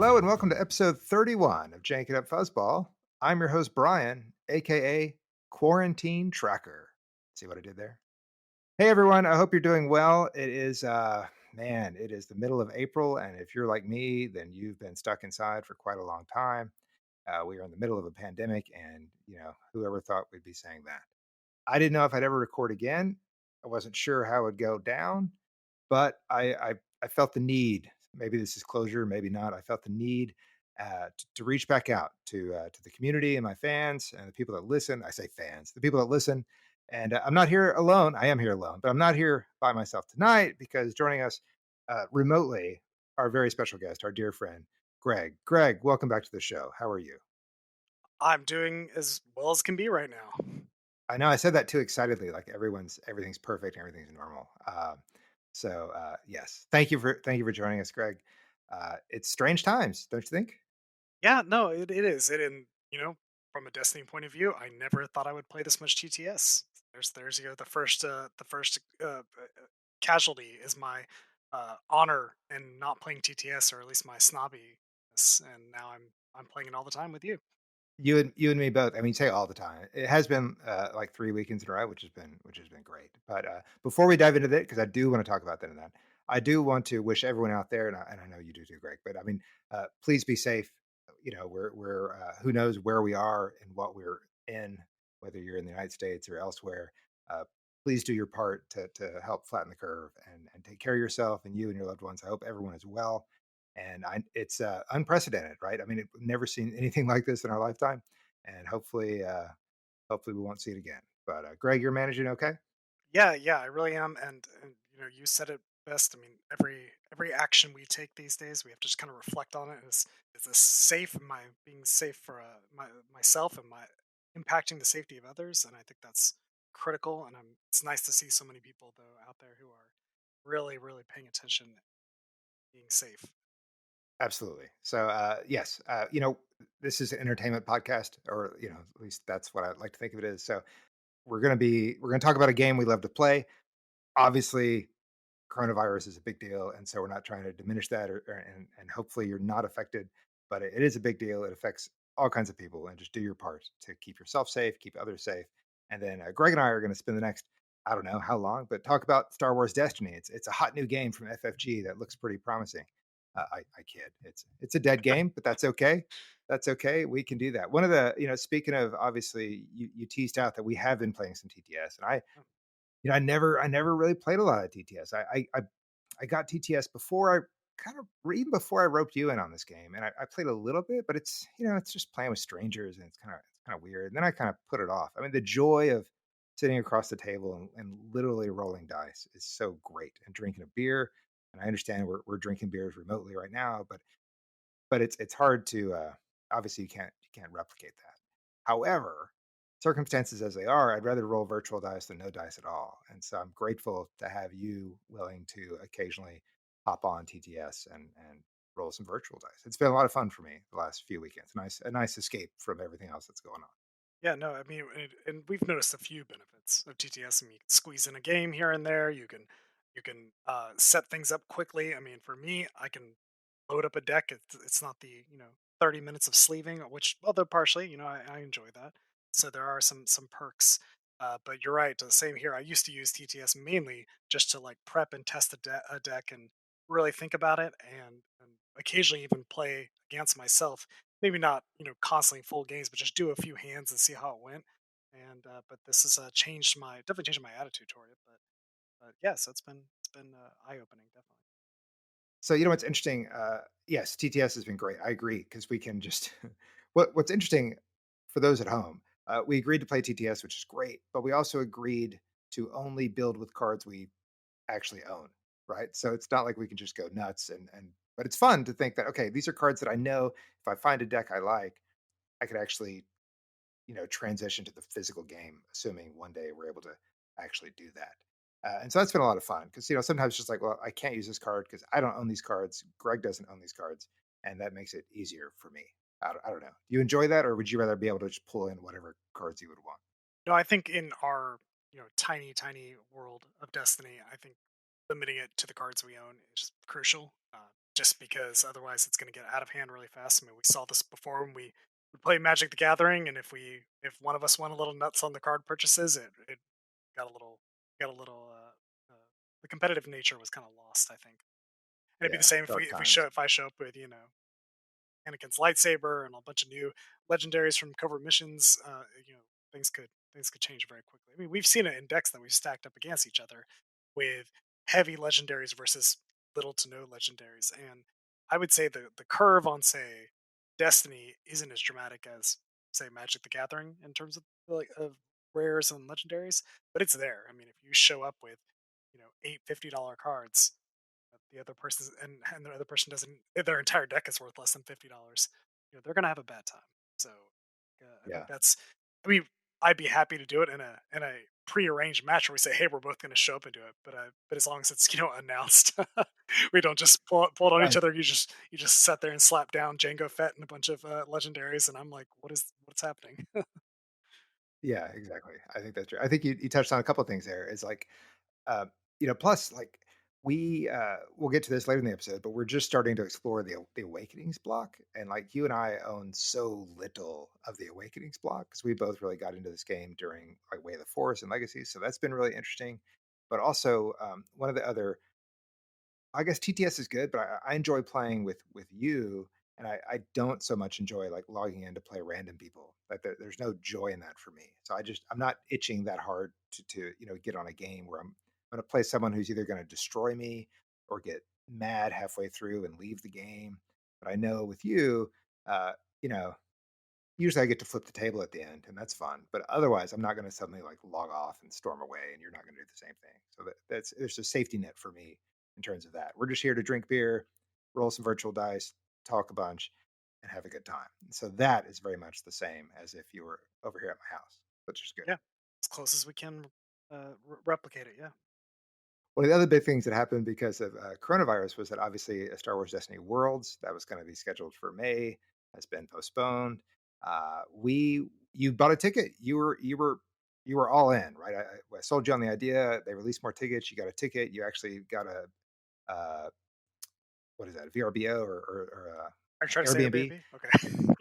Hello and welcome to episode 31 of Jank It Up Fuzzball. I'm your host, Brian, aka Quarantine Tracker. See what I did there? Hey everyone, I hope you're doing well. It is the middle of April, and if you're like me, then you've been stuck inside for quite a long time. We are in the middle of a pandemic, and whoever thought we'd be saying that? I didn't know if I'd ever record again. I wasn't sure how it would go down, but I felt the need. Maybe this is closure, maybe not. I felt the need to reach back out to the community and my fans and the people that listen. I say fans, the people that listen. And I'm not here alone. I am here alone, but I'm not here by myself tonight because joining us remotely, our very special guest, our dear friend Greg. Greg, welcome back to the show. How are you? I'm doing as well as can be right now. I know I said that too excitedly, like everything's perfect, everything's normal. Yes, thank you for joining us, Greg. It's strange times, don't you think? Yeah, no, it is. From a Destiny point of view, I never thought I would play this much TTS. There's the first casualty is my honor in not playing TTS, or at least my snobbiness, and now I'm playing it all the time with you. You and me both. I mean, say all the time. It has been like 3 weekends in a row, which has been great. But before we dive into that, because I do want to talk about that and that, I do want to wish everyone out there, and I know you do too, Greg. But I mean, please be safe. We're who knows where we are and what we're in, whether you're in the United States or elsewhere. Uh, please do your part to help flatten the curve and take care of yourself and you and your loved ones. I hope everyone is well, and it's unprecedented, right? I mean, we've never seen anything like this in our lifetime, and hopefully we won't see it again. But Greg, you're managing okay? Yeah, I really am. And you said it best. I mean, every action we take these days, we have to just kind of reflect on it. Is this safe? Am I being safe for myself? Am I impacting the safety of others? And I think that's critical. And it's nice to see so many people though out there who are really paying attention, being safe. Absolutely. So yes, this is an entertainment podcast, or at least that's what I like to think of it as. So we're gonna talk about a game we love to play. Obviously, coronavirus is a big deal, and so we're not trying to diminish that, and hopefully you're not affected, but it is a big deal. It affects all kinds of people, and just do your part to keep yourself safe, keep others safe. And then Greg and I are going to spend the next, I don't know how long, but talk about Star Wars Destiny. It's a hot new game from FFG that looks pretty promising. I kid. It's a dead game, but that's okay. That's okay. We can do that. One of the, speaking of, obviously, you teased out that we have been playing some TTS, and I never really played a lot of TTS. I got TTS before even before I roped you in on this game, and I played a little bit, but it's just playing with strangers, and it's kind of weird. And then I kind of put it off. I mean, the joy of sitting across the table and literally rolling dice is so great, and drinking a beer. And I understand we're drinking beers remotely right now, but it's hard to obviously you can't replicate that. However, circumstances as they are, I'd rather roll virtual dice than no dice at all. And so I'm grateful to have you willing to occasionally hop on TTS and roll some virtual dice. It's been a lot of fun for me the last few weekends. A nice escape from everything else that's going on. Yeah, no, I mean, and we've noticed a few benefits of TTS. I mean, you can squeeze in a game here and there. You can set things up quickly. I mean, for me, I can load up a deck. It's not the 30 minutes of sleeving, which although partially, I enjoy that. So there are some perks. But you're right. The same here. I used to use TTS mainly just to like prep and test a deck and really think about it, and occasionally even play against myself. Maybe not, constantly full games, but just do a few hands and see how it went. And but this has definitely changed my attitude toward it. But yeah, so it's been eye opening, definitely. So what's interesting? Yes, TTS has been great. I agree because we can just what's interesting for those at home. We agreed to play TTS, which is great, but we also agreed to only build with cards we actually own, right? So it's not like we can just go nuts but it's fun to think that okay, these are cards that I know if I find a deck I like, I could actually, transition to the physical game, assuming one day we're able to actually do that. And so that's been a lot of fun because sometimes it's just like, well, I can't use this card because I don't own these cards. Greg doesn't own these cards, and that makes it easier for me. I don't know. Do you enjoy that, or would you rather be able to just pull in whatever cards you would want? No, I think in our tiny world of Destiny, I think limiting it to the cards we own is crucial. just because otherwise it's going to get out of hand really fast. I mean, we saw this before when we played Magic the Gathering, and if one of us went a little nuts on the card purchases, it got a little got a little the competitive nature was kind of lost, I think. And it'd be the Yeah, same dark if I show up with Anakin's lightsaber and a bunch of new legendaries from Covert Missions. Things could change very quickly. I mean, we've seen it in decks that we've stacked up against each other with heavy legendaries versus little to no legendaries, and I would say the curve on say Destiny isn't as dramatic as say Magic the Gathering in terms of rares and legendaries, but it's there. I mean, if you show up with eight $50 cards, the other person and the other person doesn't, if their entire deck is worth less than $50, they're gonna have a bad time. So I think yeah, that's, I mean, I'd be happy to do it in a prearranged match where we say, hey, we're both gonna show up and do it. But as long as it's announced, we don't just pull it on each right. other. You just sat there and slap down Django Fett and a bunch of legendaries, and I'm like, what's happening? Yeah, exactly. I think that's true. I think you touched on a couple of things there. Is like, uh, plus like we'll get to this later in the episode, but we're just starting to explore the awakenings block, and like you and I own so little of the awakenings block because we both really got into this game during like Way of the Force and Legacy, so that's been really interesting. But also, one of the other, I guess TTS is good, but I enjoy playing with you, and I don't so much enjoy like logging in to play random people. Like there's no joy in that for me. So I'm not itching that hard to get on a game where I'm going to play someone who's either going to destroy me or get mad halfway through and leave the game. But I know with you, uh, you know, usually I get to flip the table at the end, and that's fun. But otherwise, I'm not going to suddenly like log off and storm away, and you're not going to do the same thing. So that's there's a safety net for me in terms of that. We're just here to drink beer, roll some virtual dice, talk a bunch, and have a good time. So that is very much the same as if you were over here at my house, which is good. Yeah, as close as we can replicate it. Yeah. One of the other big things that happened because of coronavirus was that obviously a Star Wars Destiny Worlds that was going to be scheduled for May has been postponed. You bought a ticket. You were all in, right? I sold you on the idea. They released more tickets. You got a ticket. You actually got a uh, what is that? A VRBO or Are you trying to say Airbnb? Airbnb? Okay.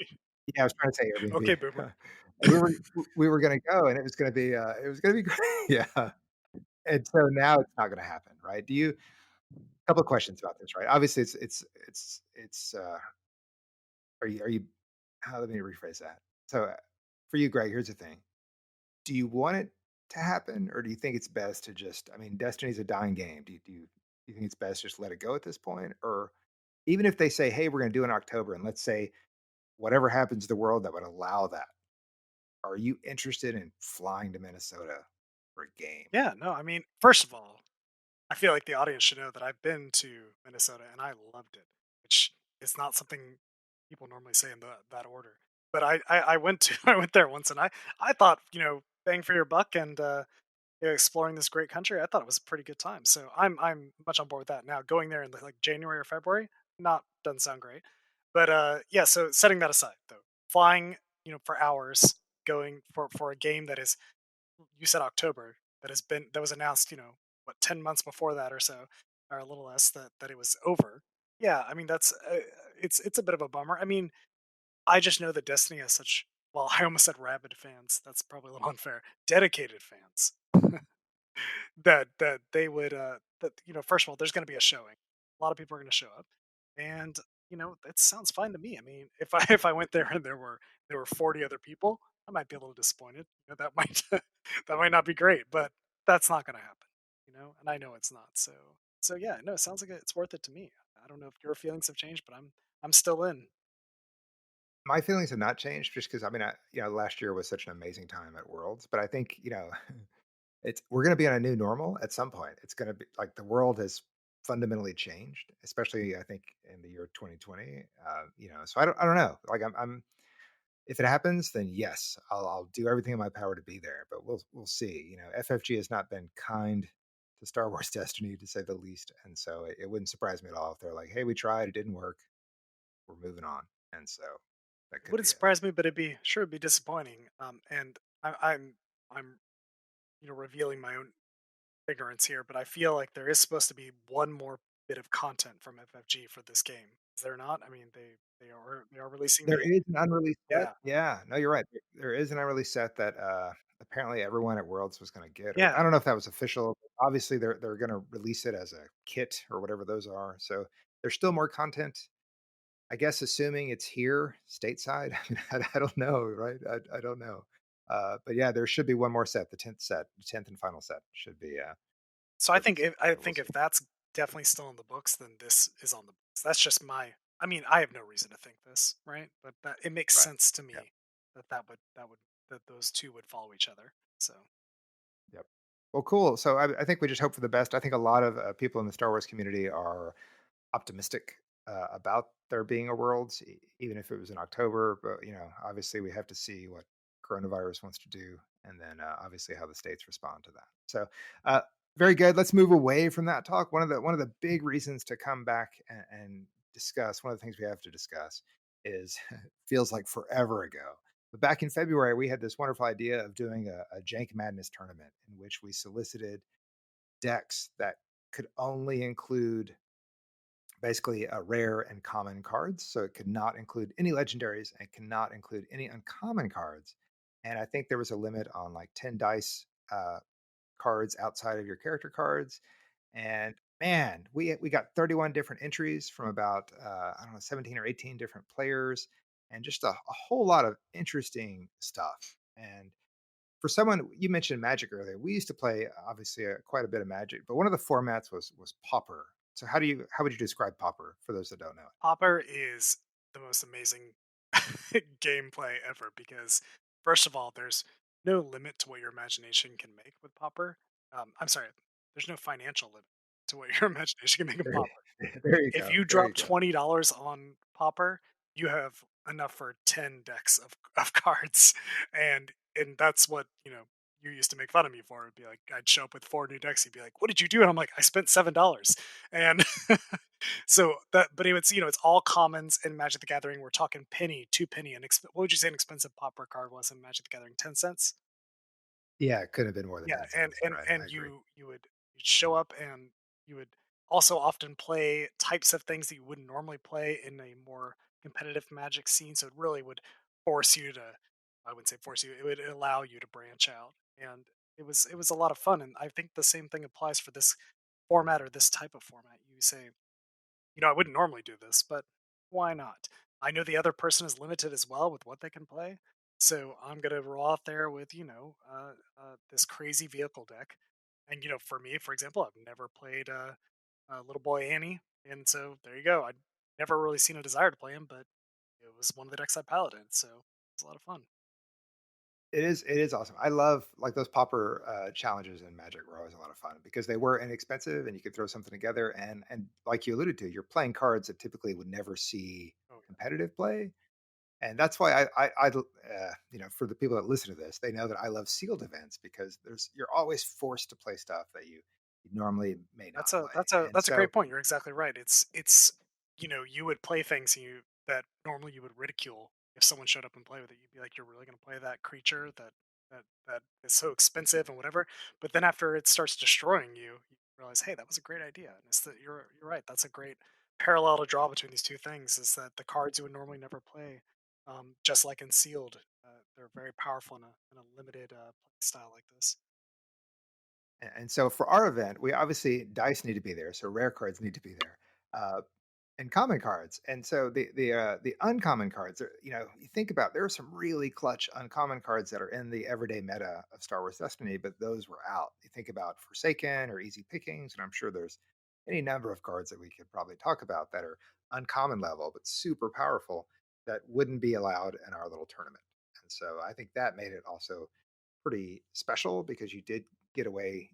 Yeah, I was trying to say Okay, Airbnb. boomer. And we were going to go, and it was going to be great. Yeah, and so now it's not going to happen, right? Do you? Couple of questions about this, right? Obviously, are you let me rephrase that. So, for you, Greg, here's the thing. Do you want it to happen, or do you think it's best to just I mean, Destiny's a dying game. Do you think it's best to just let it go at this point? Or even if they say, "Hey, we're gonna do it in October," and let's say whatever happens to the world that would allow that, are you interested in flying to Minnesota for a game? Yeah, no, I mean, first of all, I feel like the audience should know that I've been to Minnesota and I loved it, which is not something people normally say in that order. But I went to I went there once and I thought bang for your buck and exploring this great country. I thought it was a pretty good time. So I'm much on board with that. Now going there in like January or February, not doesn't sound great. But yeah. So setting that aside though, flying for hours, going for a game that is, you said October, that was announced, what, 10 months before that or so, or a little less, that it was over. Yeah, I mean that's it's a bit of a bummer. I mean, I just know that Destiny has such, well, I almost said rabid fans. That's probably a little unfair. Dedicated fans. That they would that first of all, there's going to be a showing. A lot of people are going to show up, and that sounds fine to me. I mean, if I if I went there and there were 40 other people, I might be a little disappointed. That might that might not be great, but that's not going to happen. And I know it's not. So yeah, no, it sounds like it's worth it to me. I don't know if your feelings have changed, but I'm still in. My feelings have not changed just because I mean, last year was such an amazing time at Worlds, but I think, it's we're gonna be on a new normal at some point. It's gonna be like the world has fundamentally changed, especially I think in the year 2020. So I don't know. Like I'm if it happens, then yes, I'll do everything in my power to be there. But we'll see. FFG has not been kind to Star Wars Destiny to say the least, and so it wouldn't surprise me at all if they're like, "Hey, we tried, it didn't work. We're moving on," and so that It could wouldn't be it. surprise me, but it'd be disappointing. And I'm revealing my own ignorance here, but I feel like there is supposed to be one more bit of content from FFG for this game. Is there not? I mean, they are releasing There the is an unreleased set. yeah. Yeah, no, you're right. There is an unreleased set that, apparently everyone at Worlds was gonna get, or I Yeah. don't know if that was official. Obviously, they're gonna release it as a kit or whatever those are, so there's still more content. I guess assuming it's here stateside. I mean, I don't know, right? I don't know. But yeah, there should be one more set, the 10th set, the 10th and final set should be, So released. I So we'll think if see. that's definitely still in the books, then this is on the books. That's just my I mean, I have no reason to think this, right? But that it makes Right. sense to Yeah. me that would that those 2 would follow each other. So, Yep. Well, cool. So I think we just hope for the best. I think a lot of people in the Star Wars community are optimistic about there being a Worlds, even if it was in October. But obviously, we have to see what coronavirus wants to do, and then obviously how the states respond to that. So, uh, very good. Let's move away from that talk. One of the big reasons to come back and discuss one of the things we have to discuss is feels like forever ago. But back in February, we had this wonderful idea of doing a Jank Madness tournament in which we solicited decks that could only include basically rare and common cards. So it could not include any legendaries and cannot include any uncommon cards. And I think there was a limit on like 10 dice cards outside of your character cards. And man, we got 31 different entries from about I don't know 17 or 18 different players, and just a whole lot of interesting stuff. And for someone, you mentioned Magic earlier. We used to play obviously quite a bit of Magic, but one of the formats was Pauper. So how would you describe Pauper for those that don't know it? Hopper is the most amazing gameplay ever because first of all, there's no limit to what your imagination can make with Popper. I'm sorry, there's no financial limit to what your imagination can make with There, Popper. there you If go. you There you drop go. $20 on Popper, you have enough for 10 decks of cards. And that's what, you used to make fun of me for. It'd be like I'd show up with 4 new decks. You'd be like, "What did you do?" And I'm like, "I spent $7." And so that but it's all commons in Magic the Gathering. We're talking penny, 2 penny, and what would you say an expensive Popper card was in Magic the Gathering? 10 cents? Yeah, it could have been more than Yeah, 10 and cents. and Right. I and agree. you'd show up and you would also often play types of things that you wouldn't normally play in a more competitive Magic scene. So it really would force you to I wouldn't say force you, it would allow you to branch out. And it was a lot of fun. And I think the same thing applies for this format or this type of format. You say, I wouldn't normally do this, but why not? I know the other person is limited as well with what they can play. So I'm going to roll out there with, this crazy vehicle deck. And, for me, for example, I've never played Little Boy Annie. And so there you go. I'd never really seen a desire to play him, but it was one of the decks I piloted. So it was a lot of fun. It is awesome. I love like those popper challenges in Magic were always a lot of fun because they were inexpensive and you could throw something together, and like you alluded to, you're playing cards that typically would never see Oh, yeah. competitive play. And that's why for the people that listen to this, they know that I love sealed events because you're always forced to play stuff that you normally may That's not a play. that's a And that's a so great point. You're exactly right. It's you would play things that normally you would ridicule if someone showed up and played with it. You'd be like, you're really going to play that creature that is so expensive and whatever. But then after it starts destroying you, you realize, hey, that was a great idea. And it's that you're right. That's a great parallel to draw between these two things. Is that the cards you would normally never play, just like in sealed, they're very powerful in a limited play style like this. and so for our event, we obviously dice need to be there, so rare cards need to be there. Uh, and common cards. And so the uncommon cards are, you think about there are some really clutch uncommon cards that are in the everyday meta of Star Wars Destiny, but those were out. You think about Forsaken or Easy Pickings, and I'm sure there's any number of cards that we could probably talk about that are uncommon level but super powerful that wouldn't be allowed in our little tournament. And so I think that made it also pretty special because you did get away.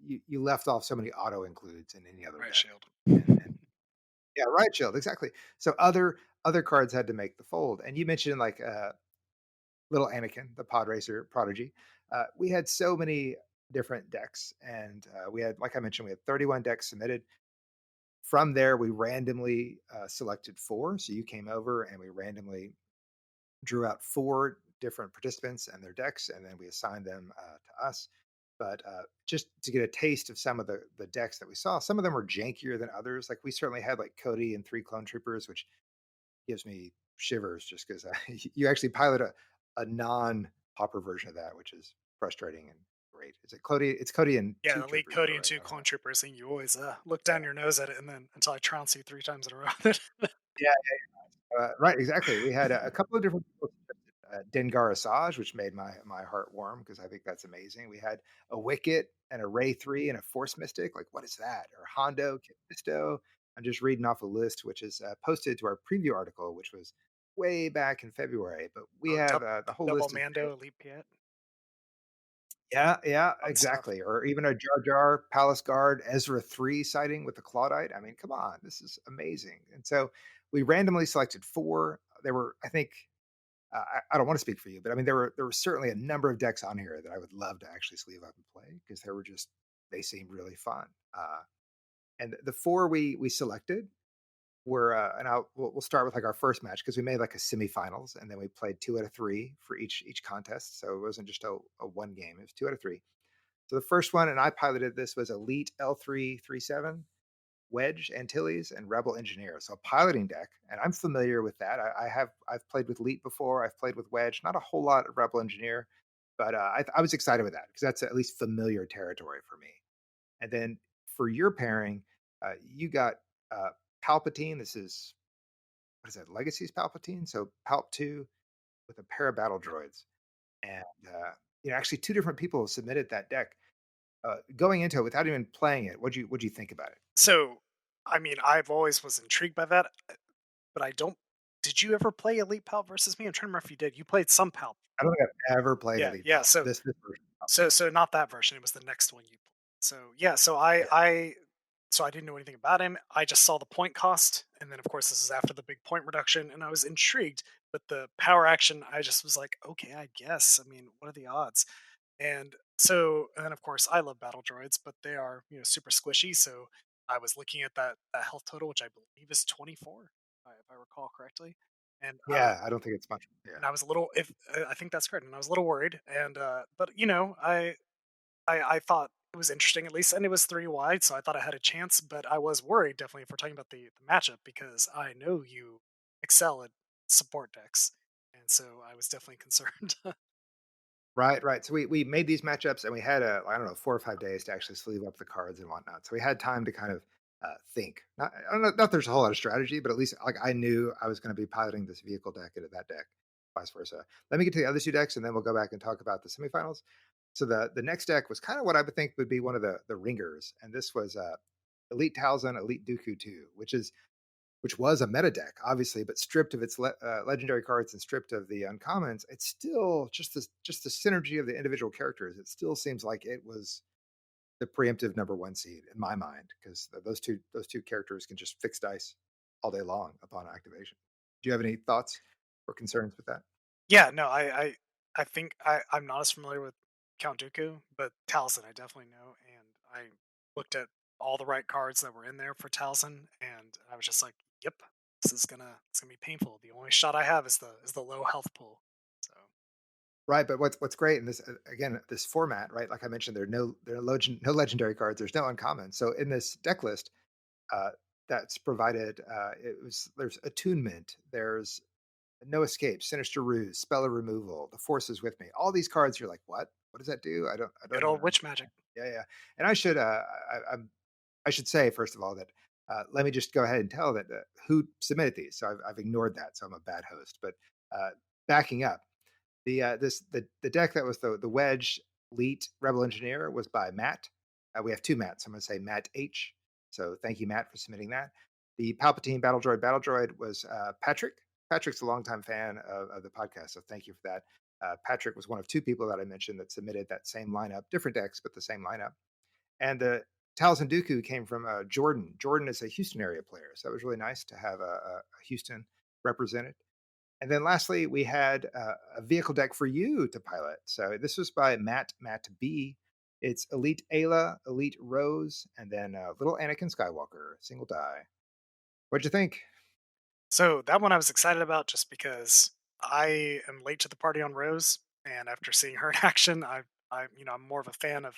You left off so many auto includes in any other Right, deck. shield. And yeah, right, shield, exactly. So other cards had to make the fold, and you mentioned like little Anakin, the pod racer prodigy. We had so many different decks, and we had, like I mentioned, we had 31 decks submitted. From there, we randomly selected four. So you came over, and we randomly drew out four different participants and their decks, and then we assigned them to us. But just to get a taste of some of the decks that we saw, some of them were jankier than others. Like we certainly had like Cody and three clone troopers, which gives me shivers just because you actually pilot a non popper version of that, which is frustrating and great. Is it Cody? It's Cody and Yeah, two Elite troopers though, Cody and right? 2 I don't know. clone troopers, and you always, look Yeah, down your nose at it and then until I trounce you 3 times in a row with it. yeah, right, exactly. We had a couple of different people suggested, Dengar Asajj, which made my heart warm because I think that's amazing. We had a Wicket and a Ray 3 and a Force Mystic. Like, what is that? Or Hondo, Kit Fisto. I'm just reading off a list, which is posted to our preview article, which was way back in February. But we Oh, have the whole double list is there. Mando, Elite Piet, Yeah, yeah, fun stuff. exactly. Or even a Jar Jar Palace Guard Ezra 3 sighting with the Claudite. I mean, come on, this is amazing. And so we randomly selected four. There were, I think, I don't want to speak for you, but I mean, there were certainly a number of decks on here that I would love to actually sleeve up and play because they seemed really fun. And the four we selected were, and we'll start with like our first match because we made like a semifinals and then we played 2 out of 3 for each contest, so it wasn't just a one game; it was 2 out of 3. So the first one, and I piloted this, was Elite L337, Wedge Antilles, and Rebel Engineer. So a piloting deck, and I'm familiar with that. I've played with Elite before. I've played with Wedge. Not a whole lot of Rebel Engineer, but I was excited with that because that's at least familiar territory for me. And then for your pairing, you got uh, Palpatine. This is what is that? Legacy's Palpatine. So Palp 2 with a pair of battle droids, and actually two different people submitted that deck. Going into it without even playing it, what'd you think about it? So, I mean, I've always was intrigued by that, but I don't did you ever play Elite Pal versus me? I'm trying to remember if you did. You played some Pal. I don't think I've ever played Yeah, Elite yeah, Pal. so This version. so not that version, it was the next one you played. So, yeah, Yeah. so I didn't know anything about him. I just saw the point cost, and then, of course, this is after the big point reduction, and I was intrigued, but the power action, I just was like, "Okay, I guess. I mean, what are the odds?" And then of course I love battle droids, but they are, super squishy. So I was looking at that health total, which I believe is 24, if I recall correctly. And Yeah, I don't think it's much. Yeah. and I was a little if I think that's correct, and I was a little worried. And but I thought it was interesting at least, and it was 3 wide, so I thought I had a chance. But I was worried definitely if we're talking about the matchup because I know you excel at support decks, and so I was definitely concerned. Right, right. So we made these matchups and we had I don't know, 4 or 5 days to actually sleeve up the cards and whatnot. So we had time to kind of think. I don't know, not there's a whole lot of strategy, but at least like I knew I was going to be piloting this vehicle deck into that deck, vice versa. Let me get to the other two decks and then we'll go back and talk about the semifinals. So the next deck was kind of what I would think would be one of the ringers, and this was Elite Talzin, Elite Dooku 2, which was a meta deck, obviously, but stripped of its legendary cards and stripped of the uncommons. It's still just the synergy of the individual characters. It still seems like it was the preemptive number one seed in my mind because those two characters can just fix dice all day long upon activation. Do you have any thoughts or concerns with that? Yeah, no, I think I'm not as familiar with Count Dooku, but Talzin I definitely know, and I looked at all the right cards that were in there for Talzin, and I was just like, "Yep, it's gonna be painful. The only shot I have is the low health pool." So Right, but what's great in this again this format, right? Like I mentioned, there are no legendary cards. There's no uncommon. So in this deck list, uh, that's provided. There's attunement. There's no escape, sinister ruse, spell of removal. The force is with me. All these cards, you're like, what? What does that do? I don't good even old witch magic. understand. Yeah, yeah. And I should say first of all that let me just go ahead and tell that who submitted these. So I've ignored that. So I'm a bad host. But uh, backing up, the deck that was the wedge elite rebel engineer was by Matt. We have two Matts. I'm going to say Matt H. So thank you, Matt, for submitting that. The Palpatine Battle Droid was Patrick. Patrick's a longtime fan of the podcast, so thank you for that. Patrick was one of two people that I mentioned that submitted that same lineup, different decks, but the same lineup. And the Taliesin Dooku came from Jordan. Jordan is a Houston area player, so that was really nice to have a Houston represented. And then lastly, we had a vehicle deck for you to pilot. So this was by Matt B. It's Elite Ayla, Elite Rose, and then little Anakin Skywalker, single die. What'd you think? So that one I was excited about just because I am late to the party on Rose, and after seeing her in action, I'm more of a fan of,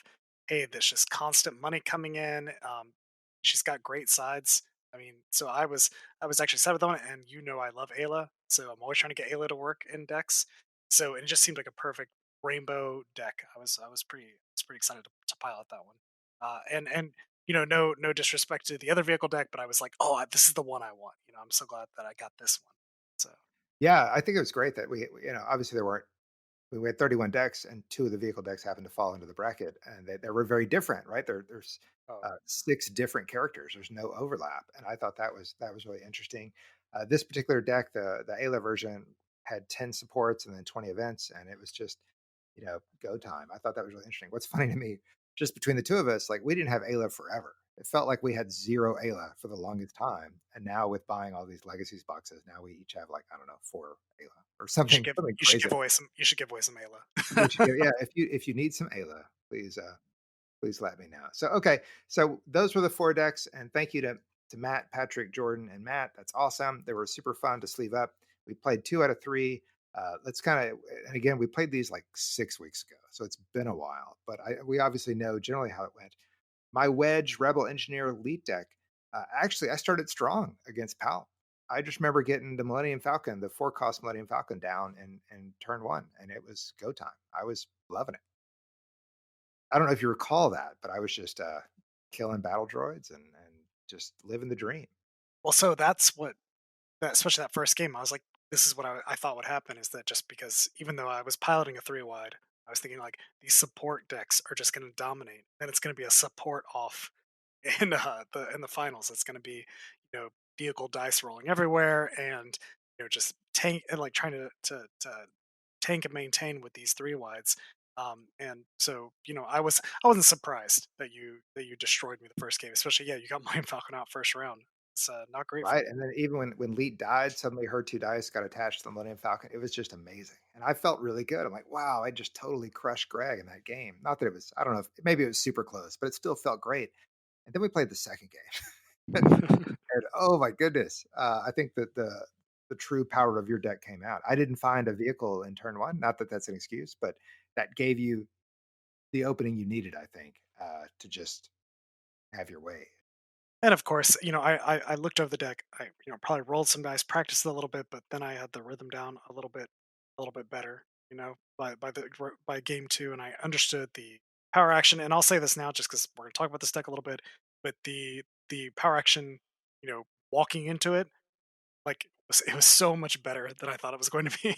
hey, there's just constant money coming in. She's got great sides. I mean, so I was actually seventh on it, and I love Ayla, so I'm always trying to get Ayla to work in decks. So it just seemed like a perfect rainbow deck. I was pretty excited to pilot that one. And no disrespect to the other vehicle deck, but I was like, oh, this is the one I want. I'm so glad that I got this one. So Yeah, I think it was great that obviously we had 31 decks, and two of the vehicle decks happened to fall into the bracket, and they were very different, right? There's oh, six different characters. There's no overlap, and I thought that was really interesting. This particular deck, the Ayla version, had 10 supports and then 20 events, and it was just go time. I thought that was really interesting. What's funny to me, just between the two of us, like we didn't have Ayla forever. It felt like we had zero Ayla for the longest time, and now with buying all these legacies boxes, now we each have like I don't know 4 Ayla or something you should crazy. give away some We should Ayla. yeah, if you need some Ayla, please let me know. So okay, so those were the 4 decks, and thank you to Matt, Patrick, Jordan, and Matt. That's awesome. They were super fun to sleeve up. We played 2 out of 3. Let's kind of and again, we played these like 6 weeks ago, so it's been a while, but we obviously know generally how it went. My Wedge Rebel Engineer Elite deck, actually, I started strong against Pal. I just remember getting the Millennium Falcon, the 4 cost Millennium Falcon down in turn 1, and it was go time. I was loving it. I don't know if you recall that, but I was just killing battle droids and just living the dream. Well, so that's what that especially that first game, I was like, this is what I thought would happen is that just because even though I was piloting a three wide, I was thinking like these support decks are just going to dominate, and it's going to be a support off in the finals. It's going to be vehicle dice rolling everywhere, and just tank and like trying to tank and maintain with these three wides. And so I wasn't surprised that you destroyed me the first game, especially you got my Falcon out first round. It's not great for Right, me. and then even when Leet died, suddenly her 2 dice got attached to the Millennium Falcon. It was just amazing, and I felt really good. I'm like, "Wow, I just totally crushed Greg in that game." Not that it was I don't know if maybe it was super close, but it still felt great. And then we played the second game, and oh my goodness, I think that the true power of your deck came out. I didn't find a vehicle in turn 1, not that that's an excuse, but that gave you the opening you needed, I think, to just have your way. And of course, I looked over the deck. I probably rolled some dice, practiced a little bit, but then I had the rhythm down a little bit better. By game two, and I understood the power action. And I'll say this now, just because we're going to talk about this deck a little bit, but the power action, walking into it, like it was so much better than I thought it was going to be.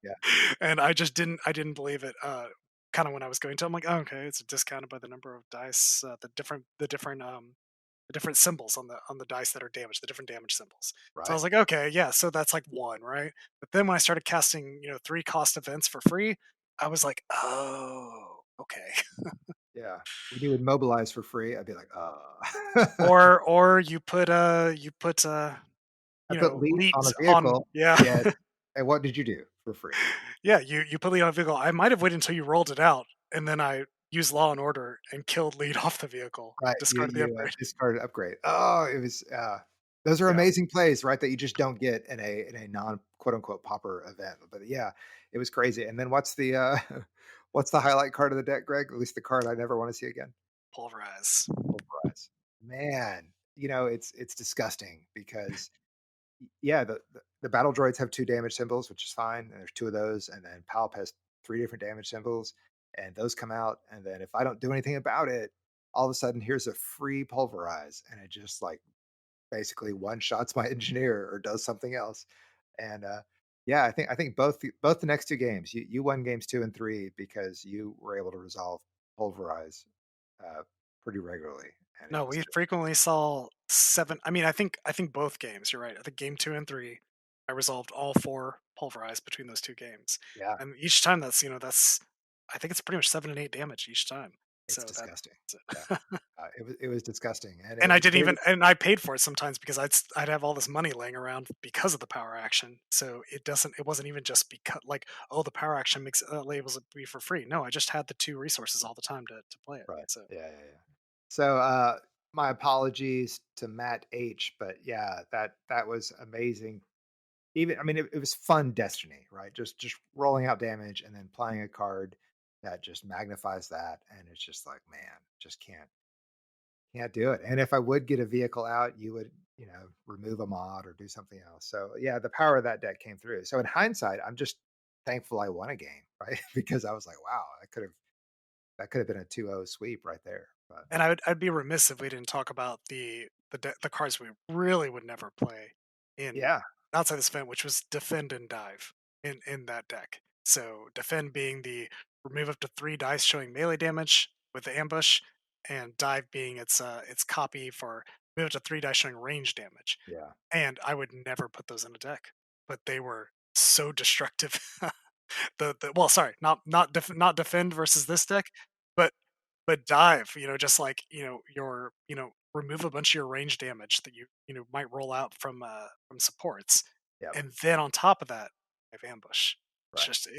Yeah, And I didn't believe it. Kind of when I was going to, I'm like, oh, okay, it's discounted by the number of dice, the different symbols on the dice that are damaged, the different damage symbols. So I right. was like, okay, yeah, so that's like one, right? But then when I started casting, 3 cost events for free, I was like, oh, okay. Yeah. When you would mobilize for free, I'd be like, "Oh." Or you put I put lead lead on a on, vehicle, yeah. yeah, and what did you do for free? Yeah, you put lead on a vehicle. I might have waited until you rolled it out, and then I used law and order and killed lead off the vehicle, Right, discarded the upgrade. discarded upgrade. Oh, it was, those are Yeah, amazing plays, right, that you just don't get in a non quote unquote "pauper" event, but yeah, it was crazy, and then what's the, what's the highlight card of the deck, Greg? At least the card I never wanna see again? pulverize. Pulverize. Man, it's disgusting because yeah, the battle droids have 2 damage symbols, which is fine, and there's 2 of those, and then Palp has 3 different damage symbols, and those come out, and then if I don't do anything about it, all of a sudden, here's a free Pulverize, and it just, like, basically one-shots my engineer or does something else, and, yeah, I think both the next 2 games, you won games 2 and 3 because you were able to resolve Pulverize, uh, pretty regularly, and it No, was we just frequently saw 7. I mean, I think both games, you're right. I think game 2 and 3, I resolved all 4 pulverized between those 2 games. yeah, And each time that's I think it's pretty much 7 and 8 damage each time. it's So disgusting. Yeah. that's it. It was disgusting, and And I it didn't created even and I paid for it sometimes because I'd have all this money laying around because of the power action. So it wasn't even just because like, oh, the power action makes labels it be for free. No, I just had the 2 resources all the time to play it. right. So Yeah, yeah, yeah. So, my apologies to Matt H, but yeah, that was amazing. Even I mean, it was fun Destiny, right? Just rolling out damage and then playing a card. that just magnifies that, and it's just like, man, just can't do it. And if I would get a vehicle out, you would, remove a mod or do something else. So yeah, the power of that deck came through. So in hindsight, I'm just thankful I won a game, right? Because I was like, wow, that could have been a 2-0 sweep right there. But And I'd be remiss if we didn't talk about the cards we really would never play in yeah, outside this event, which was defend and dive in that deck. So defend being the remove up to 3 dice showing melee damage with the ambush, and dive being its copy for remove up to 3 dice showing range damage. yeah, And I would never put those in a deck, but they were so destructive. The well, sorry, not defend versus this deck, but dive. Just like your remove a bunch of your range damage that might roll out from supports, yep, and then on top of that, I have ambush. It's right. just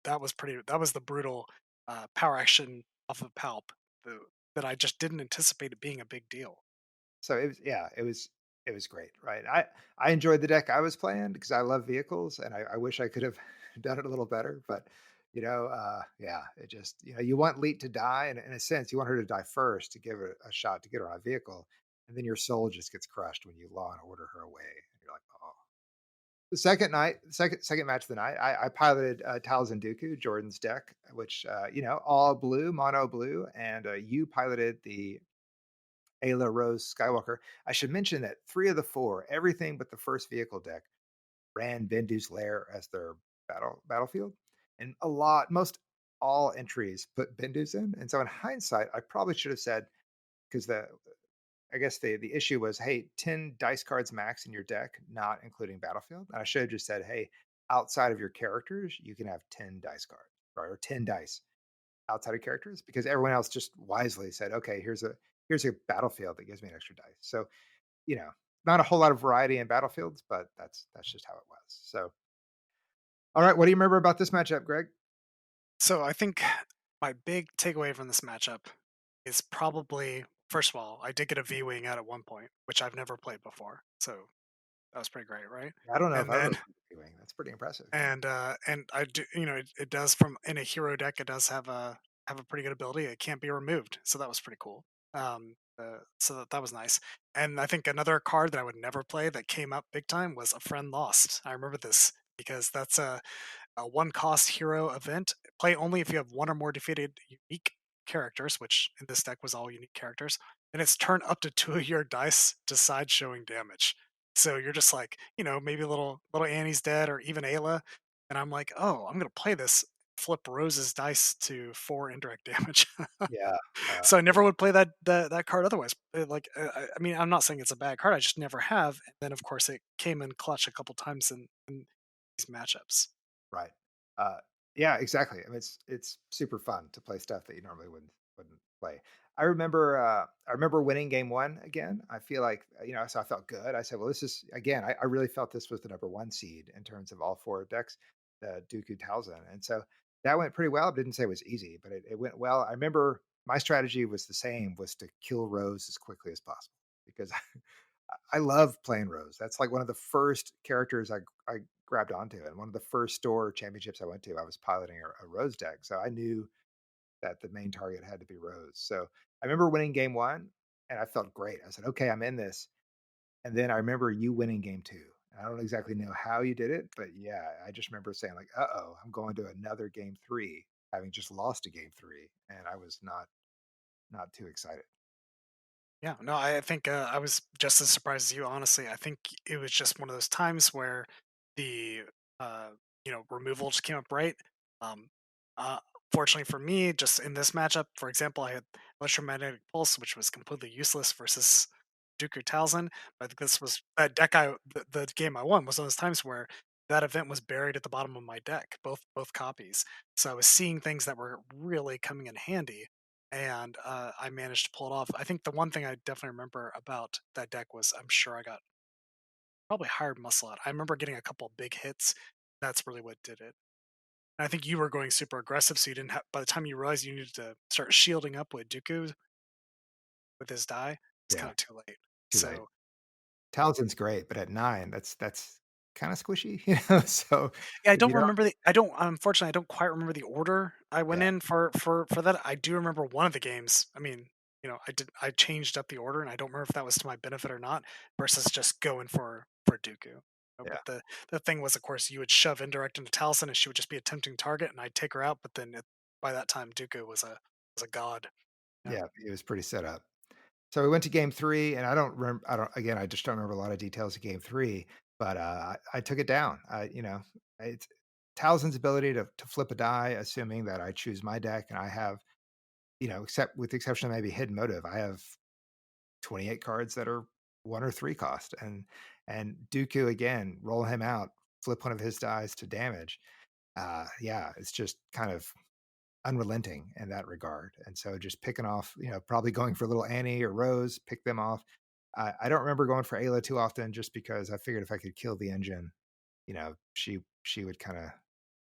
that was the brutal power action off of Palp the, that I just didn't anticipate it being a big deal. So it was, yeah, it was great, right? I enjoyed the deck I was playing because I love vehicles, and I wish I could have done it a little better, but yeah, it just you want Leet to die, and in a sense, you want her to die first to give her a shot to get her on a vehicle, and then your soul just gets crushed when you Law and Order her away, and you're like, oh. The second night, second match of the night, I piloted Talzin Dooku, Jordan's deck, which all blue, mono blue, and you piloted the Ayla Rose Skywalker. I should mention that 3 of the 4, everything but the first vehicle deck, ran Bendu's Lair as their battlefield, and most all entries put Bendu's in. And so, in hindsight, I probably should have said, because I guess the issue was, hey, 10 dice cards max in your deck, not including battlefield. And I should have just said, hey, outside of your characters, you can have 10 dice cards, right, or 10 dice outside of characters, because everyone else just wisely said, okay, here's a battlefield that gives me an extra dice. So, you know, not a whole lot of variety in battlefields, but that's just how it was. So, all right, what do you remember about this matchup, Greg? So I think my big takeaway from this matchup is probably, first of all, I did get a V wing out at one point, which I've never played before. So that was pretty great, right? I don't know if And I then ever doing. That's pretty impressive. and I do, it does, from in a hero deck, it does have a pretty good ability. It can't be removed, so that was pretty cool. So that was nice. And I think another card that I would never play that came up big time was a friend lost. I remember this because that's a one cost hero event. Play only if you have one or more defeated unique characters, which in this deck was all unique characters. And it's turn up to 2 of your dice decide showing damage. So you're just like, maybe little Annie's dead or even Ayla. And I'm like, oh, I'm gonna play this, flip Rose's dice to 4 indirect damage. Yeah, So I yeah, never would play that card otherwise. I mean, I'm not saying it's a bad card. I just never have. And then of course it came in clutch a couple times in these matchups. right. Uh, yeah, exactly. I mean, it's super fun to play stuff that you normally wouldn't play. I remember winning game one again. I feel like so I felt good. I said, well, this is again. I really felt this was the number one seed in terms of all 4 decks, the Dooku Talzin, and so that went pretty well. I didn't say it was easy, but it went well. I remember my strategy was the same: was to kill Rose as quickly as possible because I love playing Rose. That's like one of the first characters I grabbed onto, and one of the first store championships I went to, I was piloting a Rose deck, so I knew that the main target had to be Rose. So I remember winning game one, and I felt great. I said, "Okay, I'm in this." And then I remember you winning game two. I don't exactly know how you did it, but yeah, I just remember saying like, "Uh oh, I'm going to another game three," having just lost a game three, and I was not too excited. Yeah, no, I think I was just as surprised as you. Honestly, I think it was just one of those times where the uh, removal just came up right. Um, uh, Fortunately for me, just in this matchup, for example, I had electromagnetic pulse, which was completely useless versus Dooku Talzin. I think this was that deck. The game I won was one of those times where that event was buried at the bottom of my deck, both copies. So I was seeing things that were really coming in handy, and I managed to pull it off. I think the one thing I definitely remember about that deck was I'm sure I got probably hired muscle out. I remember getting a couple big hits. That's really what did it. And I think you were going super aggressive, so you didn't have. By the time you realized you needed to start shielding up with Dooku with his die, it's Yeah, kind of too late. too late. So Talzin's great, but at 9, that's kinda squishy, so Yeah, I if don't you don't remember the I don't unfortunately, I don't quite remember the order I went yeah, in for that. I do remember one of the games. I mean, I changed up the order, and I don't remember if that was to my benefit or not, versus just going for Dooku. yeah, But the thing was, of course, you would shove indirect into Taliesin, and she would just be a tempting target, and I'd take her out. But then by that time, Dooku was a god. Yeah. yeah, it was pretty set up. So we went to game 3, and I don't again, I just don't remember a lot of details of game 3, but, I took it down. It's Talzin's ability to flip a die, assuming that I choose my deck and I have, except with the exception of maybe Hidden Motive, I have 28 cards that are 1 or 3 cost, and Dooku again, roll him out, flip one of his dies to damage. Yeah, it's just kind of unrelenting in that regard. And so just picking off, probably going for little Annie or Rose, pick them off. I don't remember going for Ayla too often just because I figured if I could kill the engine, she would kind of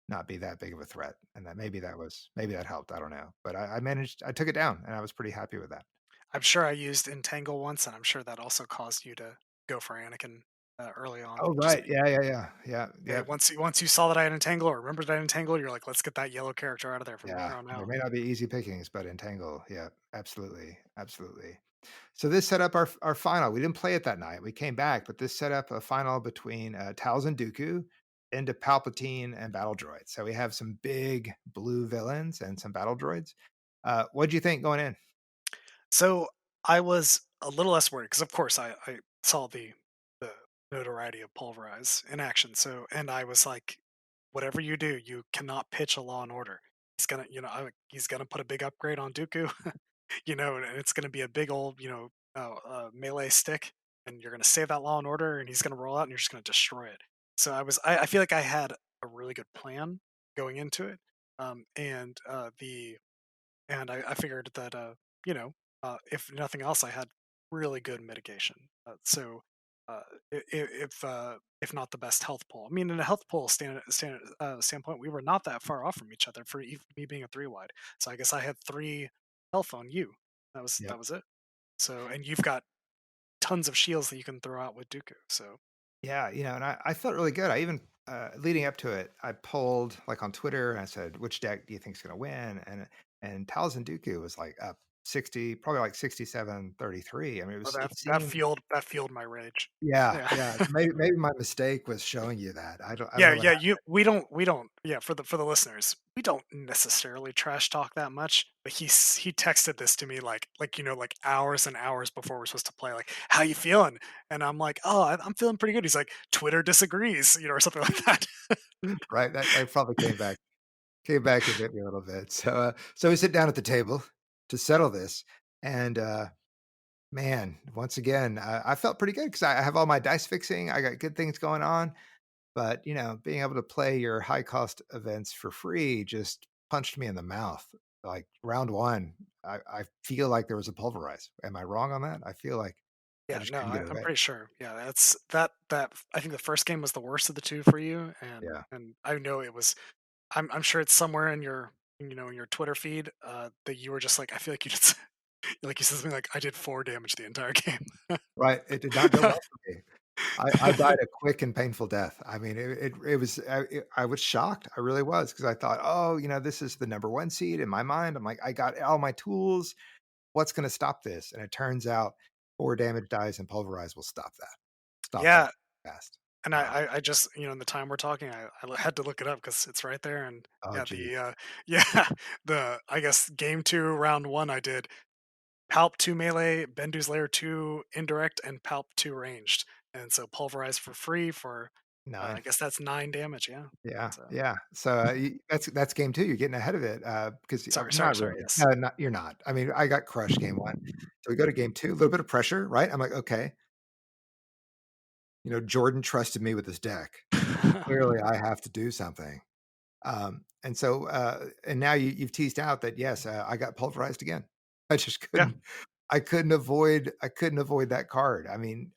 not be that big of a threat. And maybe that helped. I don't know. But I took it down and I was pretty happy with that. I'm sure I used Entangle once, and I'm sure that also caused you to go for Anakin early on. Oh Just right. Yeah, yeah, yeah. Yeah. yeah, Yeah. once you saw that I had Entangle or remembered that I had Entangle, you're like, let's get that yellow character out of there from Yeah. here on There out. may not be easy pickings, but Entangle. Yeah, absolutely. Absolutely. So this set up our final. We didn't play it that night. We came back, but this set up a final between Tals and Dooku into Palpatine and Battle Droids. So we have some big blue villains and some battle droids. What'd you think going in? So I was a little less worried because, of course, I saw the notoriety of Pulverize in action. So, and I was like, whatever you do, you cannot pitch a Law and Order. He's gonna put a big upgrade on Dooku, and it's gonna be a big old, melee stick, and you're gonna save that Law and Order, and he's gonna roll out, and you're just gonna destroy it. So I feel like I had a really good plan going into it, and I figured that you know if nothing else, I had really good mitigation. So if not the best health pool, I mean, in a health pool standpoint, we were not that far off from each other for me being a 3 wide. So I guess I had 3 health on you. Yep. That was it. So and you've got tons of shields that you can throw out with Dooku. So Yeah, and I felt really good. I even leading up to it, I polled like on Twitter and I said, which deck do you think is gonna win? And Tals and Dooku was like up 60, probably like 67-33. I mean, it seemed that fueled my rage. yeah, Yeah. yeah. Maybe my mistake was showing you that. I don't Yeah, know what yeah, happened. we don't yeah, for the listeners, we don't necessarily trash talk that much, but he texted this to me like hours and hours before we're supposed to play, like, "How you feeling?" And I'm like, "Oh, I'm feeling pretty good." He's like, "Twitter disagrees," or something like that. Right? That probably came back and bit me a little bit. So we sit down at the table to settle this, and man, once again, I felt pretty good because I have all my dice fixing. I got good things going on. But, being able to play your high cost events for free just punched me in the mouth. Like round 1, I feel like there was a pulverize. Am I wrong on that? I feel like I Yeah, just no, couldn't get it I'm away. pretty sure. Yeah, that I think the first game was the worst of the 2 for you, and Yeah. and I know it was. I'm sure it's somewhere in your Twitter feed, that you were just like, I feel like you just like you said something like, "I did 4 damage the entire game." Right. It did not go well for me. I died a quick and painful death. I mean, it was I was shocked. I really was because I thought, "Oh, this is the number 1 seed in my mind." I'm like, "I got all my tools. What's gonna stop this?" And it turns out 4 damage dies and pulverize will stop that. Stop that Yeah, fast. and I just, in the time we're talking, had to look it up because it's right there, and Oh, yeah, geez. yeah, I guess game 2, round 1, I did Palp 2 melee, Bendu's Lair 2 indirect, and Palp 2 ranged, and so Pulverize for free for, 9. I guess that's 9 damage, yeah. Yeah, So yeah. So, that's game 2, you're getting ahead of it, because sorry, not really. yes. No, not you're not. I mean, I got crushed game 1. So we go to game 2, a little bit of pressure, right? I'm like, "Okay." Jordan trusted me with this deck. Clearly, I have to do something. And now you've teased out that, yes, I got pulverized again. I just Yeah. I couldn't avoid that card. I mean,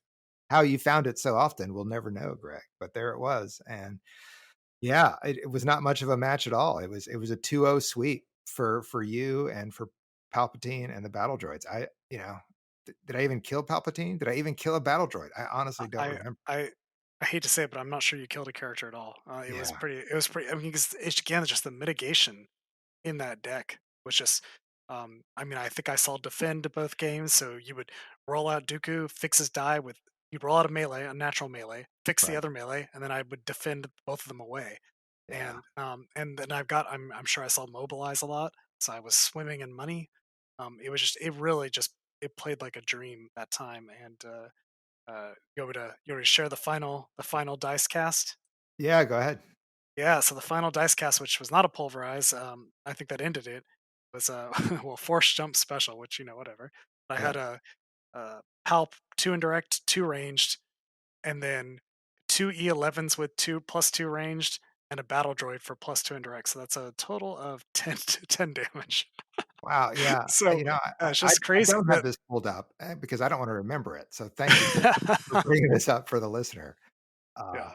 how you found it so often, we'll never know, Greg, but there it was, and yeah, it was not much of a match at all. It was a 2-0 sweep for you and for Palpatine and the battle droids. Did I even kill Palpatine? Did I even kill a battle droid? I honestly don't I remember. I I hate to say it, but I'm not sure you killed a character at all. Yeah, It was pretty. I mean, 'cause it's again just the mitigation in that deck was just. I mean, I think I saw defend both games, so you would roll out Dooku, fix his die with. You'd roll out a melee, a natural melee, fix the right. other melee, and then I would defend both of them away. Yeah. And then I've got. I'm sure I saw mobilize a lot, so I was swimming in money. It was just. It really just. It played like a dream that time, and you want me to share the final dice cast? Yeah, go ahead. Yeah, so the final dice cast, which was not a pulverize, I think that ended it, was a well force jump special, which whatever. I had Yep. a palp, two indirect, two ranged, and then two E11s with two plus two ranged, and a battle droid for plus two indirect. So that's a total of 10 damage. Wow, yeah. So it's just I crazy don't have that. this pulled up, because I don't wanna remember it, so thank you for bringing this up for the listener. Uh, Yeah.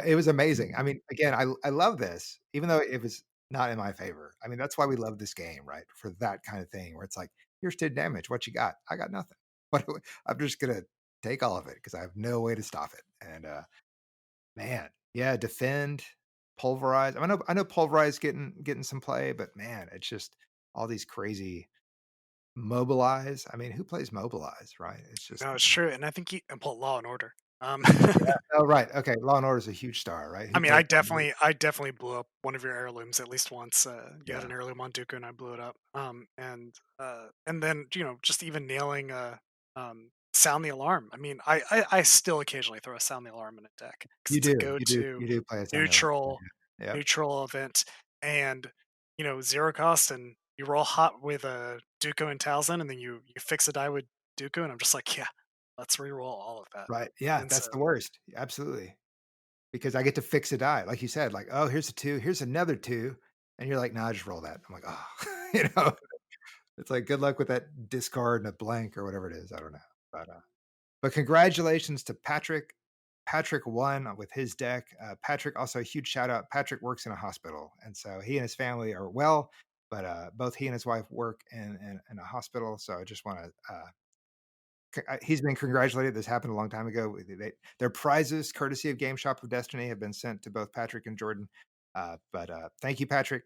it was amazing. I mean, again, I love this, even though it was not in my favor. I mean, that's why we love this game, right? For that kind of thing where it's like, "Here's 10 damage. What you got?" "I got nothing." What I'm just gonna take all of it because I have no way to stop it, and, man, yeah, defend, pulverize. I know pulverize getting some play, but man, it's just all these crazy mobilize. I mean, who plays mobilize, right? It's just No, it's true, and I think he and pull Law and Order. yeah. Oh, right. Okay, Law& and Order is a huge star, right? I Who mean, plays Law& and Order? I definitely blew up one of your heirlooms at least once. You had Yeah, an heirloom on Dooku, and I blew it up. And then just even nailing sound the alarm. I mean, I still occasionally throw a sound the alarm in a deck because it's a go-to you do play a sound alarm. neutral Yeah. Yep, neutral event, and zero cost, and you roll hot with a Dooku and Talzin, and then you fix a die with Dooku, and I'm just like, yeah, let's re-roll all of that. right. Yeah, And that's so the worst. Absolutely. Because I get to fix a die, like you said, like, "Oh, here's a 2, here's another 2," and you're like, "Nah, just roll that." I'm like, "Oh," you know? It's like, "Good luck with that discard and a blank," or whatever it is, I don't know. But congratulations to Patrick. Patrick won with his deck. Patrick, also a huge shout out. Patrick works in a hospital, and so he and his family are well, but both he and his wife work in a hospital. So I just want to. He's been congratulated. This happened a long time ago. Their prizes, courtesy of Game Shop of Destiny, have been sent to both Patrick and Jordan. But thank you, Patrick,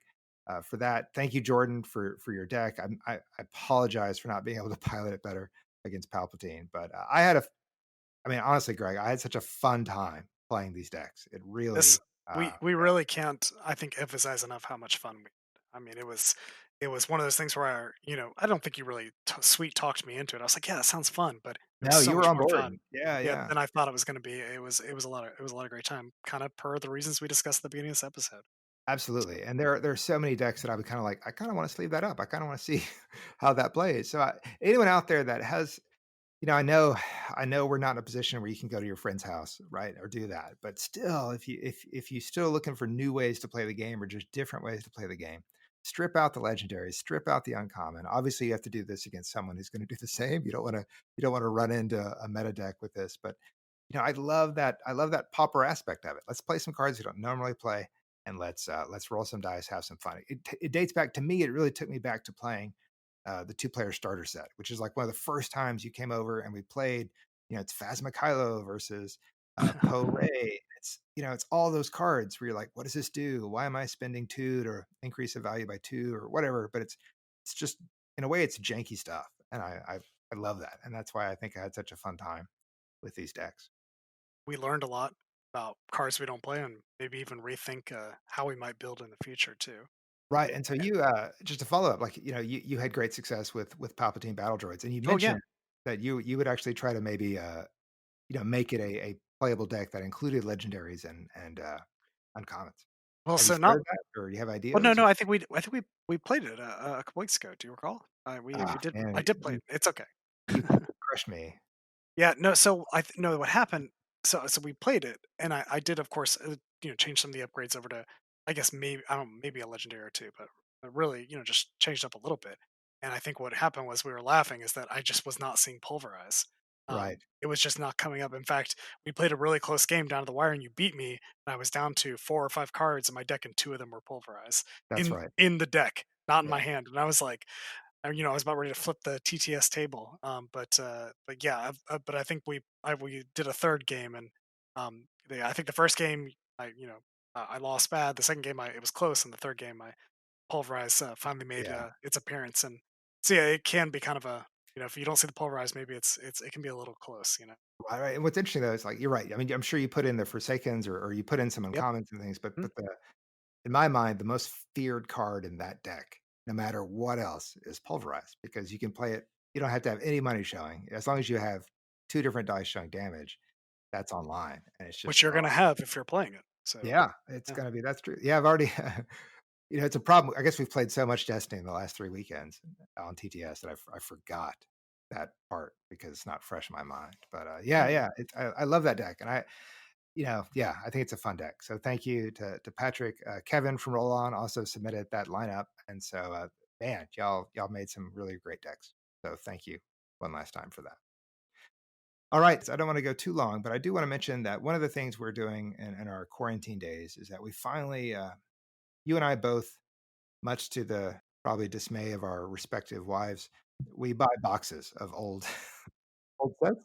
for that. Thank you, Jordan, for your deck. I apologize for not being able to pilot it better against Palpatine, but I mean, honestly, Greg, I had such a fun time playing these decks. It this really, we yeah. really can't, I think, emphasize enough how much fun we had. I mean, it was one of those things where I don't think you really sweet talked me into it. I was like, yeah, that sounds fun, but it was No, so you were much on more board. fun. Yeah, Yeah, yeah. than I thought it was going to be. It was a lot of great time, kind of per the reasons we discussed at the beginning of this episode. So, Absolutely. And there are so many decks that I would kind of like, I kind of want to sleeve that up. I kind of want to see how that plays. So anyone out there that has, I know we're not in a position where you can go to your friend's house, right? Or do that. But still, if you still looking for new ways to play the game or just different ways to play the game, strip out the legendaries, strip out the uncommon. Obviously, you have to do this against someone who's going to do the same. You don't want to run into a meta deck with this, but I love that pauper aspect of it. Let's play some cards we don't normally play, and let's roll some dice, have some fun. It dates back to me. It really took me back to playing the two-player starter set, which is like one of the first times you came over and we played. It's Phasma Kylo versus Foray. It's all those cards where you're like, what does this do? Why am I spending two to increase the value by two or whatever? But it's just in a way it's janky stuff, and I love that, and that's why I think I had such a fun time with these decks. we learned a lot about cards we don't play, and maybe even rethink how we might build in the future too. Right, and so just to follow up, like, you had great success with Palpatine battle droids, and you Oh yeah. mentioned that you would actually try to maybe, make it a playable deck that included legendaries and uncommons. Well, Have you so not. started that, or you have Well, no, ideas? no. I think we played it a couple weeks ago. Do you recall? We did. I Man, did play it. It's okay. you crushed me. Yeah, no, so no, what happened, so we played it, and I did, of course, change some of the upgrades over to, I guess, maybe, I don't know, maybe a legendary or 2, but really, just changed up a little bit, and I think what happened was we were laughing is that I just was not seeing Pulverize. Right, It was just not coming up. In fact, we played a really close game down to the wire, and you beat me, and I was down to 4 or 5 cards in my deck, and 2 of them were Pulverize that's right. in the deck, not in my Yeah. hand, and I was like, I was about ready to flip the TTS table. But yeah, but I think we did a third game, and I think the first game I lost bad. The second game it was close, and the third game I Pulverized finally made Yeah. its appearance. And so yeah, it can be kind of a if you don't see the Pulverized, maybe it can be a little close. Right, right, and what's interesting, though, is, like, you're right. I mean, I'm sure you put in the Forsakens or you put in some Yep. uncommons and things, but Mhm. the in my mind, the most feared card in that deck, no matter what else, is Pulverized because you can play it you don't have to have any money showing. As long as you have 2 different dice showing damage, that's online, and it's Which just, you're oh gonna have if you're playing it. So yeah, it's yeah. gonna be that's true. Yeah, I've already it's a problem. I guess we've played so much Destiny in the last 3 weekends on TTS that I forgot that part because it's not fresh in my mind. But, yeah, Mm. yeah, I love that deck, and yeah, I think it's a fun deck. So thank you to Patrick. Kevin from Roll On also submitted that lineup, and so, man, y'all made some really great decks. So thank you one last time for that. All right, so I don't wanna go too long, but I do wanna mention that one of the things we're doing in our quarantine days is that we finally, you and I both, much to the probably dismay of our respective wives, we buy boxes of old old sets.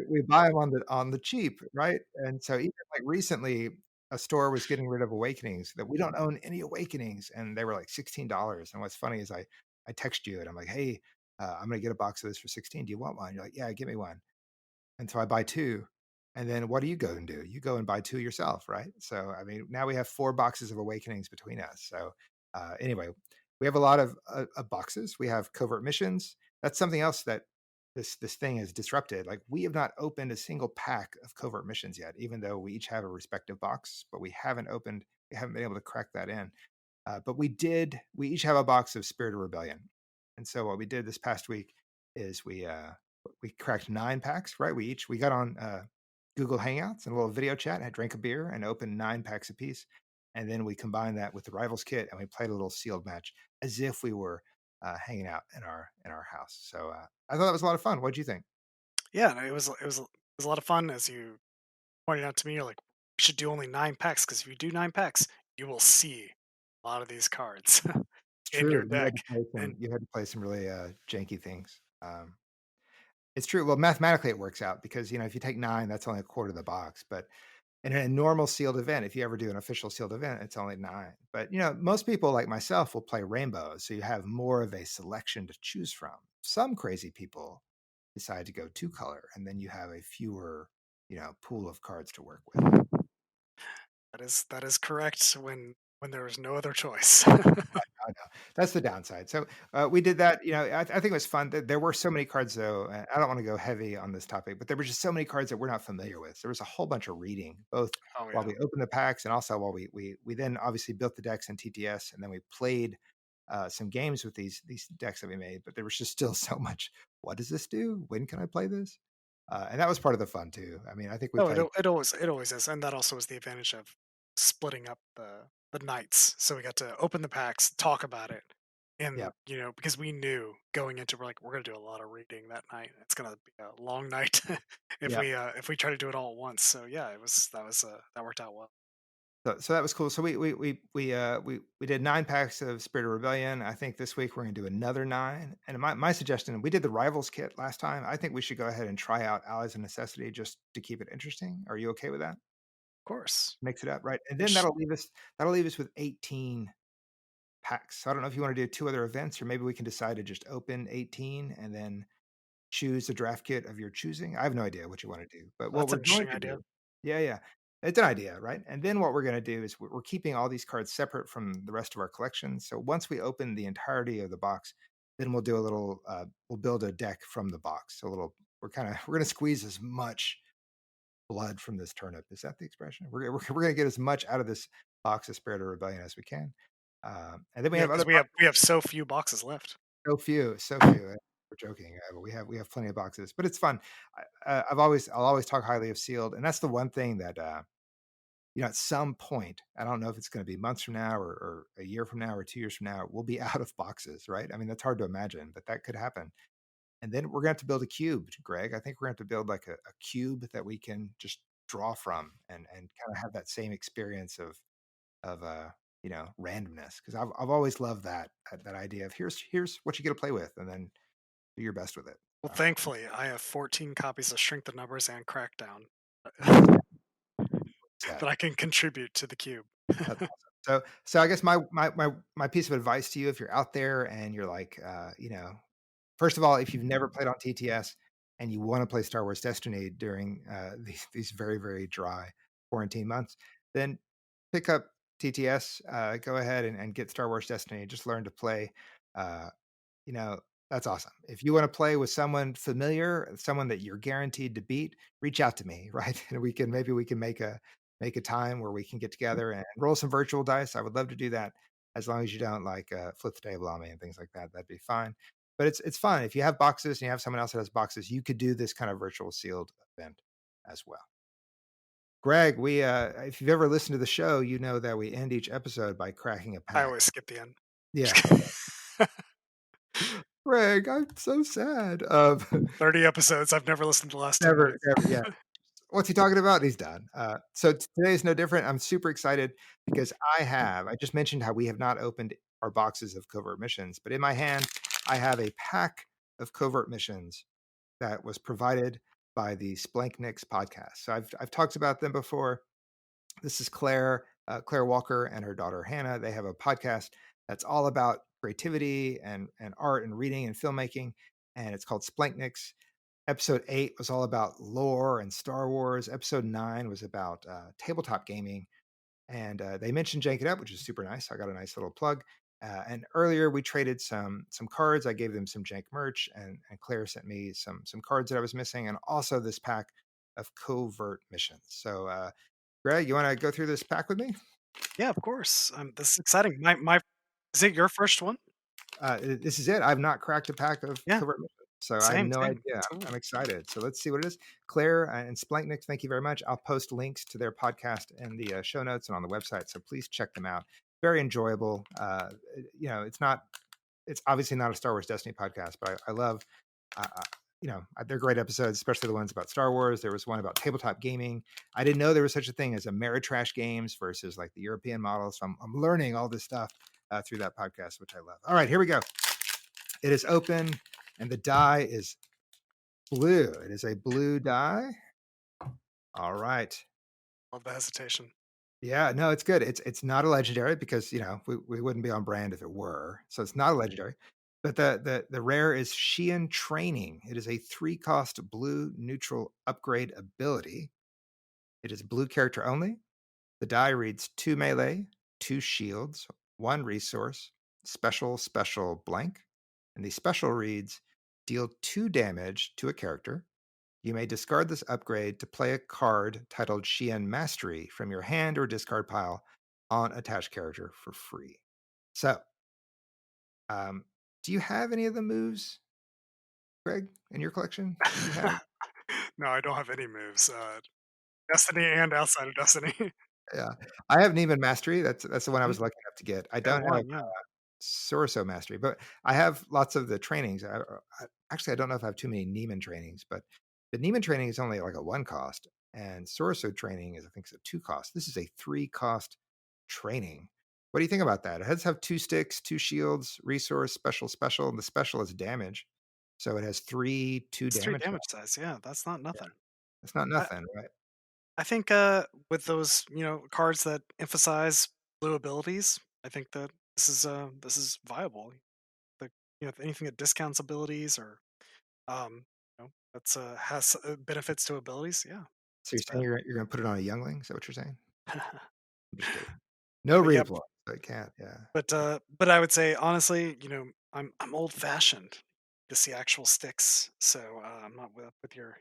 We buy them on the cheap, right? And so even, like, recently, a store was getting rid of Awakenings that we don't own any Awakenings, and they were, like, $16. And what's funny is I text you, and I'm like, "Hey, I'm gonna get a box of this for 16. Do you want one?" You're like, "Yeah, give me one." And so I buy 2, and then what do you go and do? You go and buy 2 yourself, right? So, I mean, now we have 4 boxes of Awakenings between us. So, anyway, we have a lot of boxes. We have Covert Missions. That's something else that this thing has disrupted. Like, we have not opened a single pack of Covert Missions yet, even though we each have a respective box, but we haven't been able to crack that in. But we each have a box of Spirit of Rebellion. And so what we did this past week is we cracked 9 packs, right? We got on Google Hangouts and a little video chat, and I drank a beer and opened 9 packs apiece. And then we combined that with the Rivals kit and we played a little sealed match as if we were hanging out in our house. So I thought that was a lot of fun. What'd you think? Yeah, no, it was a lot of fun as you pointed out to me. You're like, we should do only 9 packs because if you do 9 packs, you will see a lot of these cards It's in your true. deck. And You had to play some really janky things. It's true. Well, mathematically, it works out because if you take 9, that's only a quarter of the box. But in a normal sealed event, if you ever do an official sealed event, it's only 9. But most people like myself will play rainbows, so you have more of a selection to choose from. Some crazy people decide to go 2 color, and then you have a fewer, pool of cards to work with. that is correct when there is no other choice. I know. That's the downside. So, we did that, I think it was fun. There were so many cards, though, and I don't wanna go heavy on this topic, but there were just so many cards that we're not familiar with. There was a whole bunch of reading, both Oh while yeah. we opened the packs and also while we then obviously built the decks in TTS, and then we played, some games with these decks that we made, but there was just still so much, "What does this do? When can I play this?" And that was part of the fun, too. I mean, I think we No, played. it always is, and that also is the advantage of splitting up the nights. So we got to open the packs, talk about it, Yeah, and because we knew going into we're gonna do a lot of reading that night. It's gonna be a long night yeah. if we try to do it all at once. So yeah, that worked out well. So that was cool. So we did 9 packs of Spirit of Rebellion. I think this week we're gonna do another 9. And my suggestion, we did the Rivals kit last time. I think we should go ahead and try out Allies of Necessity just to keep it interesting. Are you okay with that? Of course. Mix it up, right? And then Which that'll leave us with 18 packs. So I don't know if you wanna do 2 other events, or maybe we can decide to just open 18 and then choose a draft kit of your choosing. I have no idea what you wanna do, but what that's we're an going interesting to idea. do. Yeah, yeah. It's an idea, right? And then what we're gonna do is we're keeping all these cards separate from the rest of our collection. So once we open the entirety of the box, then we'll do a little, we'll build a deck from the box. So a little we're gonna squeeze as much blood from this turnip. Is that the expression? We're gonna get as much out of this box of Spirit of Rebellion as we can. And then we Yeah, have because other we have so few boxes left. so few, so few. We're joking, but we have plenty of boxes, but it's fun. I'll always talk highly of sealed, and that's the one thing that at some point, I don't know if it's going to be months from now or a year from now or 2 years from now, we'll be out of boxes, right? I mean, that's hard to imagine, but that could happen. And then we're going to have to build a cube, Greg. I think we're going to have to build like a cube that we can just draw from and kind of have that same experience of randomness because I've always loved that idea of here's what you get to play with and then do your best with it. Well, thankfully, I have 14 copies of Shrink the Numbers and Crackdown. Nice. Yeah. that I can contribute to the cube. That's awesome. So I guess my piece of advice to you, if you're out there and you're like, first of all, if you've never played on TTS and you want to play Star Wars Destiny during these very very dry quarantine months, then pick up TTS. Go ahead and get Star Wars Destiny. Just learn to play. Uh, you know, that's awesome. If you wanna play with someone familiar, someone that you're guaranteed to beat, reach out to me, right? And we can make a time where we can get together and roll some virtual dice. I would love to do that as long as you don't, like, flip the table on me and things like that, that'd be fine. But it's fun. If you have boxes and you have someone else that has boxes, you could do this kind of virtual sealed event as well. Greg, if you've ever listened to the show, you know that we end each episode by cracking a I pack. always skip the end. Yeah. Just kidding. Greg, I'm so sad. 30 episodes. I've never listened to the last 10 Never, minutes. never, yeah. What's he talking about? He's done. Today is no different. I'm super excited because I just mentioned how we have not opened our boxes of Covert Missions, but in my hand, I have a pack of Covert Missions that was provided by the SPLANCHNICS podcast. So I've talked about them before. This is Clare, Claire Walker and her daughter Hannah. They have a podcast that's all about creativity and art and reading and filmmaking, and it's called SPLANCHNICS. Episode 8 was all about lore and Star Wars. Episode 9 was about tabletop gaming. And they mentioned Jank It Up, which is super nice. I got a nice little plug. And earlier we traded some cards. I gave them some Jank merch, and Claire sent me some cards that I was missing, and also this pack of Covert Missions. So, Greg, you want to go through this pack with me? Yeah, of course. This is exciting. My is it your first one? This is it. I've not cracked a pack of Yeah, Covert Missions, so I have same, no same. idea. It's cool. I'm excited. So let's see what it is. Claire and Splanknick, thank you very much. I'll post links to their podcast in the show notes and on the website, so please check them out. Very enjoyable. It's obviously not a Star Wars Destiny podcast, but I love, they're great episodes, especially the ones about Star Wars. There was one about tabletop gaming. I didn't know there was such a thing as Ameritrash games versus like the European model. So I'm learning all this stuff through that podcast, which I love. All right, here we go. It is open, and the die is blue. It is a blue die. All right. Love the hesitation. Yeah, no, it's good. It's not a legendary because we wouldn't be on brand if it were. So it's not a legendary. But the rare is Sheehan Training. It is a 3-cost blue neutral upgrade ability. It is blue character only. The die reads 2 melee, 2 shields, 1 resource, special blank. And the special reads deal 2 damage to a character. You may discard this upgrade to play a card titled Sheehan Mastery from your hand or discard pile on attached character for free. So, um, do you have any of the moves, Greg, in your collection? Do you have? No, I don't have any moves. Destiny and outside of Destiny. Yeah, I have Neiman Mastery. That's the one I Mhm. was lucky enough to get. I Yeah, don't have one, yeah. Sorcerer Mastery, but I have lots of the trainings. Actually, I don't know if I have too many Neiman trainings, but the Neiman training is only like a 1 cost, and Sorcerer training is, I think, it's a 2 cost. This is a 3-cost training. What do you think about that? It does have 2 sticks, 2 shields, resource, special, and the special is damage. So it has 2 It's 3 damage damage dice. size, yeah, that's not Yeah, nothing. it's not I nothing, right? I think, with those, cards that emphasize blue abilities, I think that this is viable. The if anything that discounts abilities or, has, benefits to abilities, yeah, So you're it's saying bad. you're gonna put it on a youngling? Is that what you're saying? I'm just kidding. No But, yeah, redeploy, so it can't, yeah. but I would say, honestly, I'm old-fashioned to see actual sticks, so, I'm not with your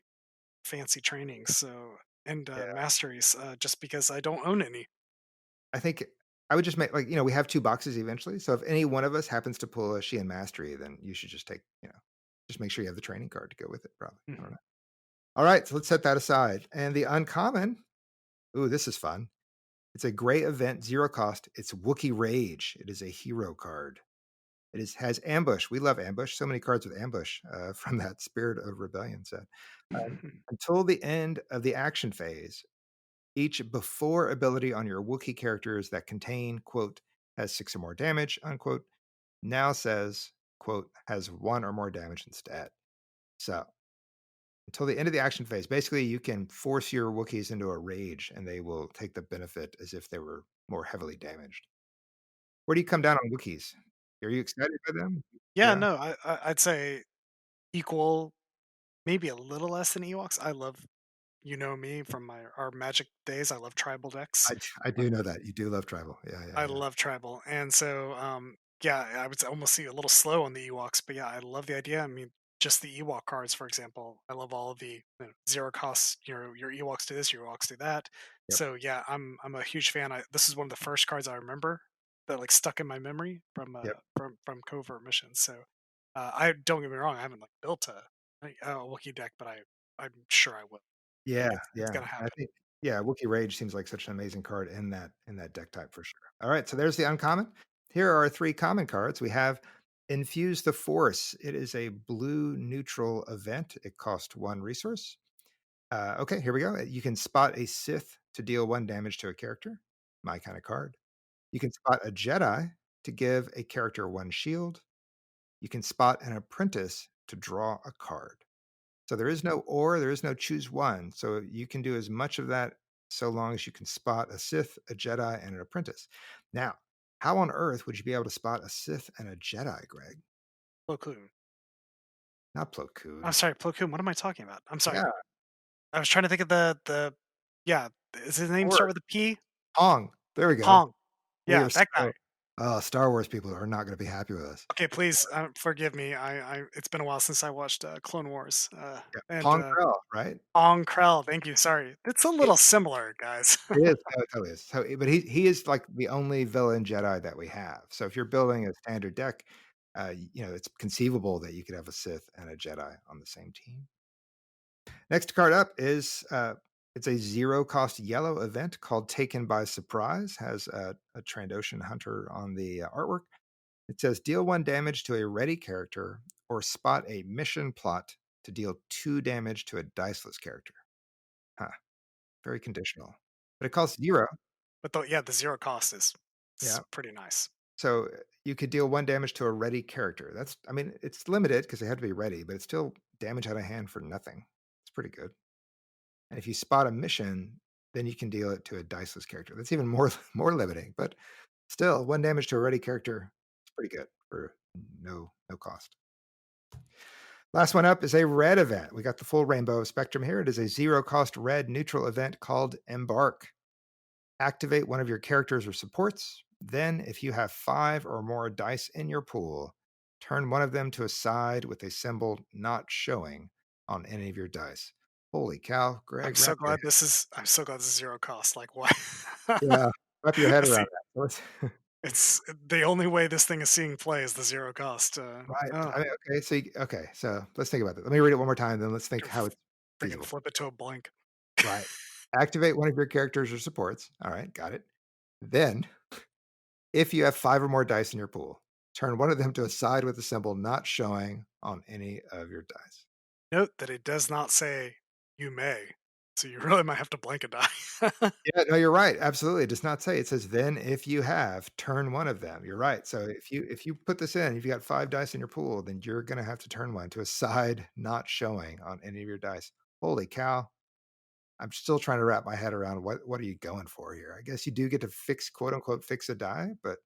fancy trainings, so and, Yeah, masteries, just because I don't own any. I think I would just make like, we have 2 boxes eventually, so if any one of us happens to pull a Shein Mastery, then you should just just make sure you have the training card to go with it, probably, I don't Mhm. know. Alright, so let's set that aside, and the uncommon, ooh, this is fun. It's a gray event, 0 cost, it's Wookiee Rage, it is a hero card. Has ambush, we love ambush, so many cards with ambush, from that Spirit of Rebellion set. Until the end of the action phase, each before ability on your Wookiee characters that contain, quote, has 6 or more damage, unquote, now says, quote, has 1 or more damage instead. So until the end of the action phase. Basically, you can force your Wookiees into a rage, and they will take the benefit as if they were more heavily damaged. Where do you come down on Wookiees? Are you excited by them? Yeah, Yeah, no, I'd say equal, maybe a little less than Ewoks. I love, you know me from my our Magic days. I love tribal decks. I do know that you do love tribal. Yeah, yeah, I yeah. love tribal, and so, yeah, I would almost see a little slow on the Ewoks, but yeah, I love the idea. I mean, just the Ewok cards, for example. I love all of the zero costs. Your Ewoks do this, your Ewoks do that. Yep, So yeah, I'm a huge fan. This is one of the first cards I remember that like stuck in my memory yep. from Covert Missions. So I don't get me wrong, I haven't like built a Wookiee deck, but I'm sure I will. Yeah, Like it's yeah. gonna I happen. think yeah, Wookiee Rage seems like such an amazing card in that deck type for sure. All right, so there's the uncommon. Here are our three common cards. We have Infuse the Force. It is a blue neutral event. It costs one resource. Okay, here we go. You can spot a Sith to deal one damage to a character. My kind of card. You can spot a Jedi to give a character one shield. You can spot an apprentice to draw a card. So there is no or, there is no choose one. So you can do as much of that so long as you can spot a Sith, a Jedi, and an apprentice. Now, how on earth would you be able to spot a Sith and a Jedi, Greg? Plo Koon. Not Plo I'm Koon. sorry, Plo Koon. What am I talking about? I'm sorry. Yeah, I was trying to think of the yeah, does his name or start with a P? Pong. There we go. Pong. We Yeah, are that guy. so oh, Star Wars people are not going to be happy with us. Okay, please, forgive me. I it's been a while since I watched, Clone Wars, Yeah, and, Pong Krell, right? Pong Krell, thank you, sorry. It's a It, little similar, guys. it is. No, it totally is. So, but he is like the only villain Jedi that we have. So if you're building a standard deck, it's conceivable that you could have a Sith and a Jedi on the same team. Next card up is it's a zero cost yellow event called Taken by Surprise. Has a Trandoshan hunter on the artwork. It says deal one damage to a ready character or spot a mission plot to deal two damage to a diceless character. Huh, very conditional. But it costs zero. But though, yeah, the 0 cost is Yeah. pretty nice. So you could deal one damage to a ready character. I mean, it's limited because they have to be ready, but it's still damage out of hand for nothing. It's pretty good. And if you spot a mission, then you can deal it to a diceless character. That's even more more limiting, but still, one damage to a ready character is pretty good for no cost. Last one up is a red event. We got the full rainbow of spectrum here. It is a zero cost red neutral event called Embark. Activate one of your characters or supports. Then, if you have five or more dice in your pool, turn one of them to a side with a symbol not showing on any of your dice. Holy cow, Greg, wrap your I'm so glad this is 0 cost, like, what? yeah, wrap your head It's around the that. it's the only way this thing is seeing play is the 0 cost, Right. oh, I mean, okay, so let's think about that. Let me read it one more time, then let's think can how it's freaking feasible. flip it to a blank. Right. Activate one of your characters or supports. All right, got it. Then, if you have five or more dice in your pool, turn one of them to a side with a symbol not showing on any of your dice. Note that it does not say, "You may," so you really might have to blank a die. Yeah, no, you're right. Absolutely. It does not say. It says, then if you have, turn one of them. You're right. So if you put this in, if you got five dice in your pool, then you're gonna have to turn one to a side not showing on any of your dice. Holy cow. I'm still trying to wrap my head around what are you going for here? I guess you do get to fix quote unquote fix a die, but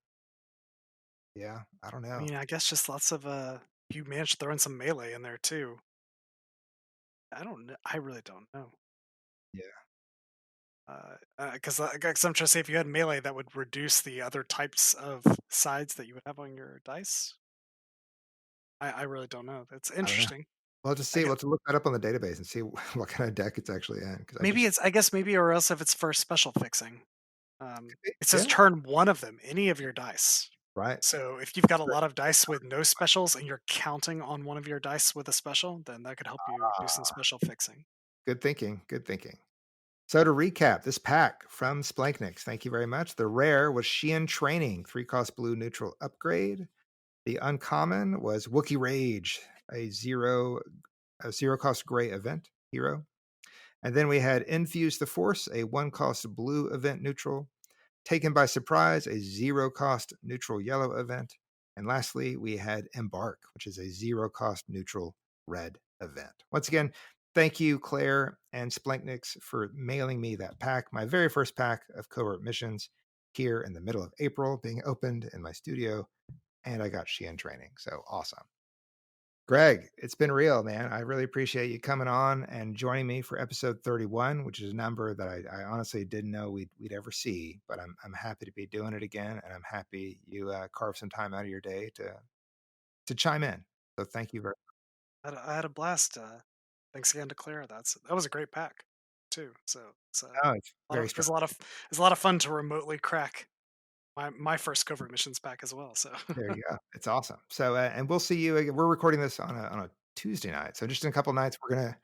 yeah, I don't I know. mean, I guess just lots of, you managed to throw in some melee in there too. I don't know. I really don't know. Yeah, Because I'm trying to say if you had melee, that would reduce the other types of sides that you would have on your dice. I really don't know. That's I don't know. interesting. We'll have to see. I We'll guess have to look that up on the database and see what kind of deck it's actually in. Because I maybe just it's. I guess maybe or else if it's for special fixing. It says yeah, turn one of them, any of your dice. right. So if you've got a lot of dice with no specials and you're counting on one of your dice with a special, then that could help you do some Ah, special fixing. good thinking. Good thinking. So to recap, this pack from SPLANCHNICS, thank you very much. The rare was Sheehan Training, 3 cost blue neutral upgrade. The uncommon was Wookiee Rage, a zero cost gray event hero. And then we had Infuse the Force, a 1 cost blue event neutral. Taken by Surprise, a zero cost neutral yellow event. And lastly, we had Embark, which is a zero cost neutral red event. Once again, Thank you, Claire and SPLANCHNICS, for mailing me that pack, my very first pack of Covert Missions here in the middle of April, being opened in my studio. And I got Shein training. So awesome. Greg, it's been real, man. I really appreciate you coming on and joining me for episode 31, which is a number that I honestly didn't know we'd ever see. But I'm happy to be doing it again, and I'm happy you carved some time out of your day to chime in. So thank you very. I had a blast. Thanks again to Claire. That was a great pack, too. So it's Oh, it's a lot very of strong. it's a lot of fun to remotely crack my first covert missions pack as well. So There you go. It's awesome. So, and we'll see you again. We're recording this on a Tuesday night. So just in a couple nights, we're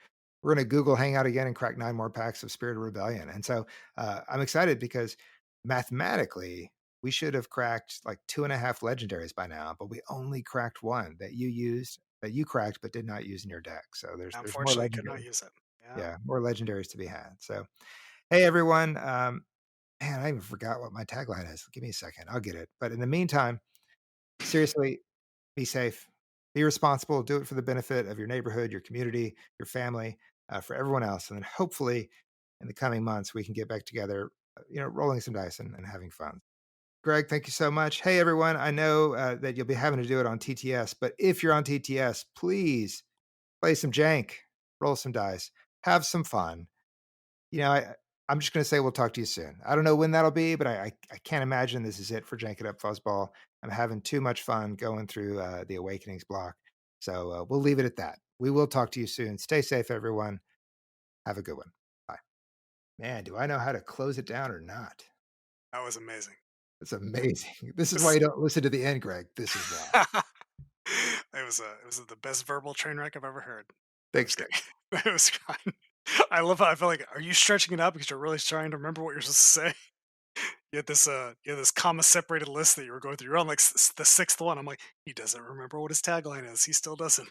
gonna Google Hangout again and crack 9 more packs of Spirit of Rebellion. And so I'm excited because mathematically we should have cracked like 2.5 legendaries by now, but we only cracked one that you used that you cracked but did not use in your deck. So there's more unfortunately, could not legendary. use it. Yeah, Yeah, more legendaries to be had. So hey everyone. Man, I even forgot what my tagline is. Give me a second. I'll get it. But in the meantime, seriously, be safe, be responsible, do it for the benefit of your neighborhood, your community, your family, for everyone else. And then hopefully in the coming months, we can get back together, rolling some dice and having fun. Greg, thank you so much. Hey, everyone. I know that you'll be having to do it on TTS, but if you're on TTS, please play some jank, roll some dice, have some fun. You know, I'm just going to say we'll talk to you soon. I don't know when that'll be, but I can't imagine this is it for Jank It Up Fuzzball. I'm having too much fun going through the Awakenings block. So we'll leave it at that. We will talk to you soon. Stay safe, everyone. Have a good one. Bye. Man, do I know how to close it down or not? that was amazing. It's amazing. This is why This- you don't listen to the end, Greg. This is why. it was the best verbal train wreck I've ever heard. I'm Thanks, just Greg. kidding. It was fine. I love how I feel like, are you stretching it out because you're really trying to remember what you're supposed to say? You had this comma separated list that you were going through. You're on like the sixth one. I'm like, he doesn't remember what his tagline is. He still doesn't.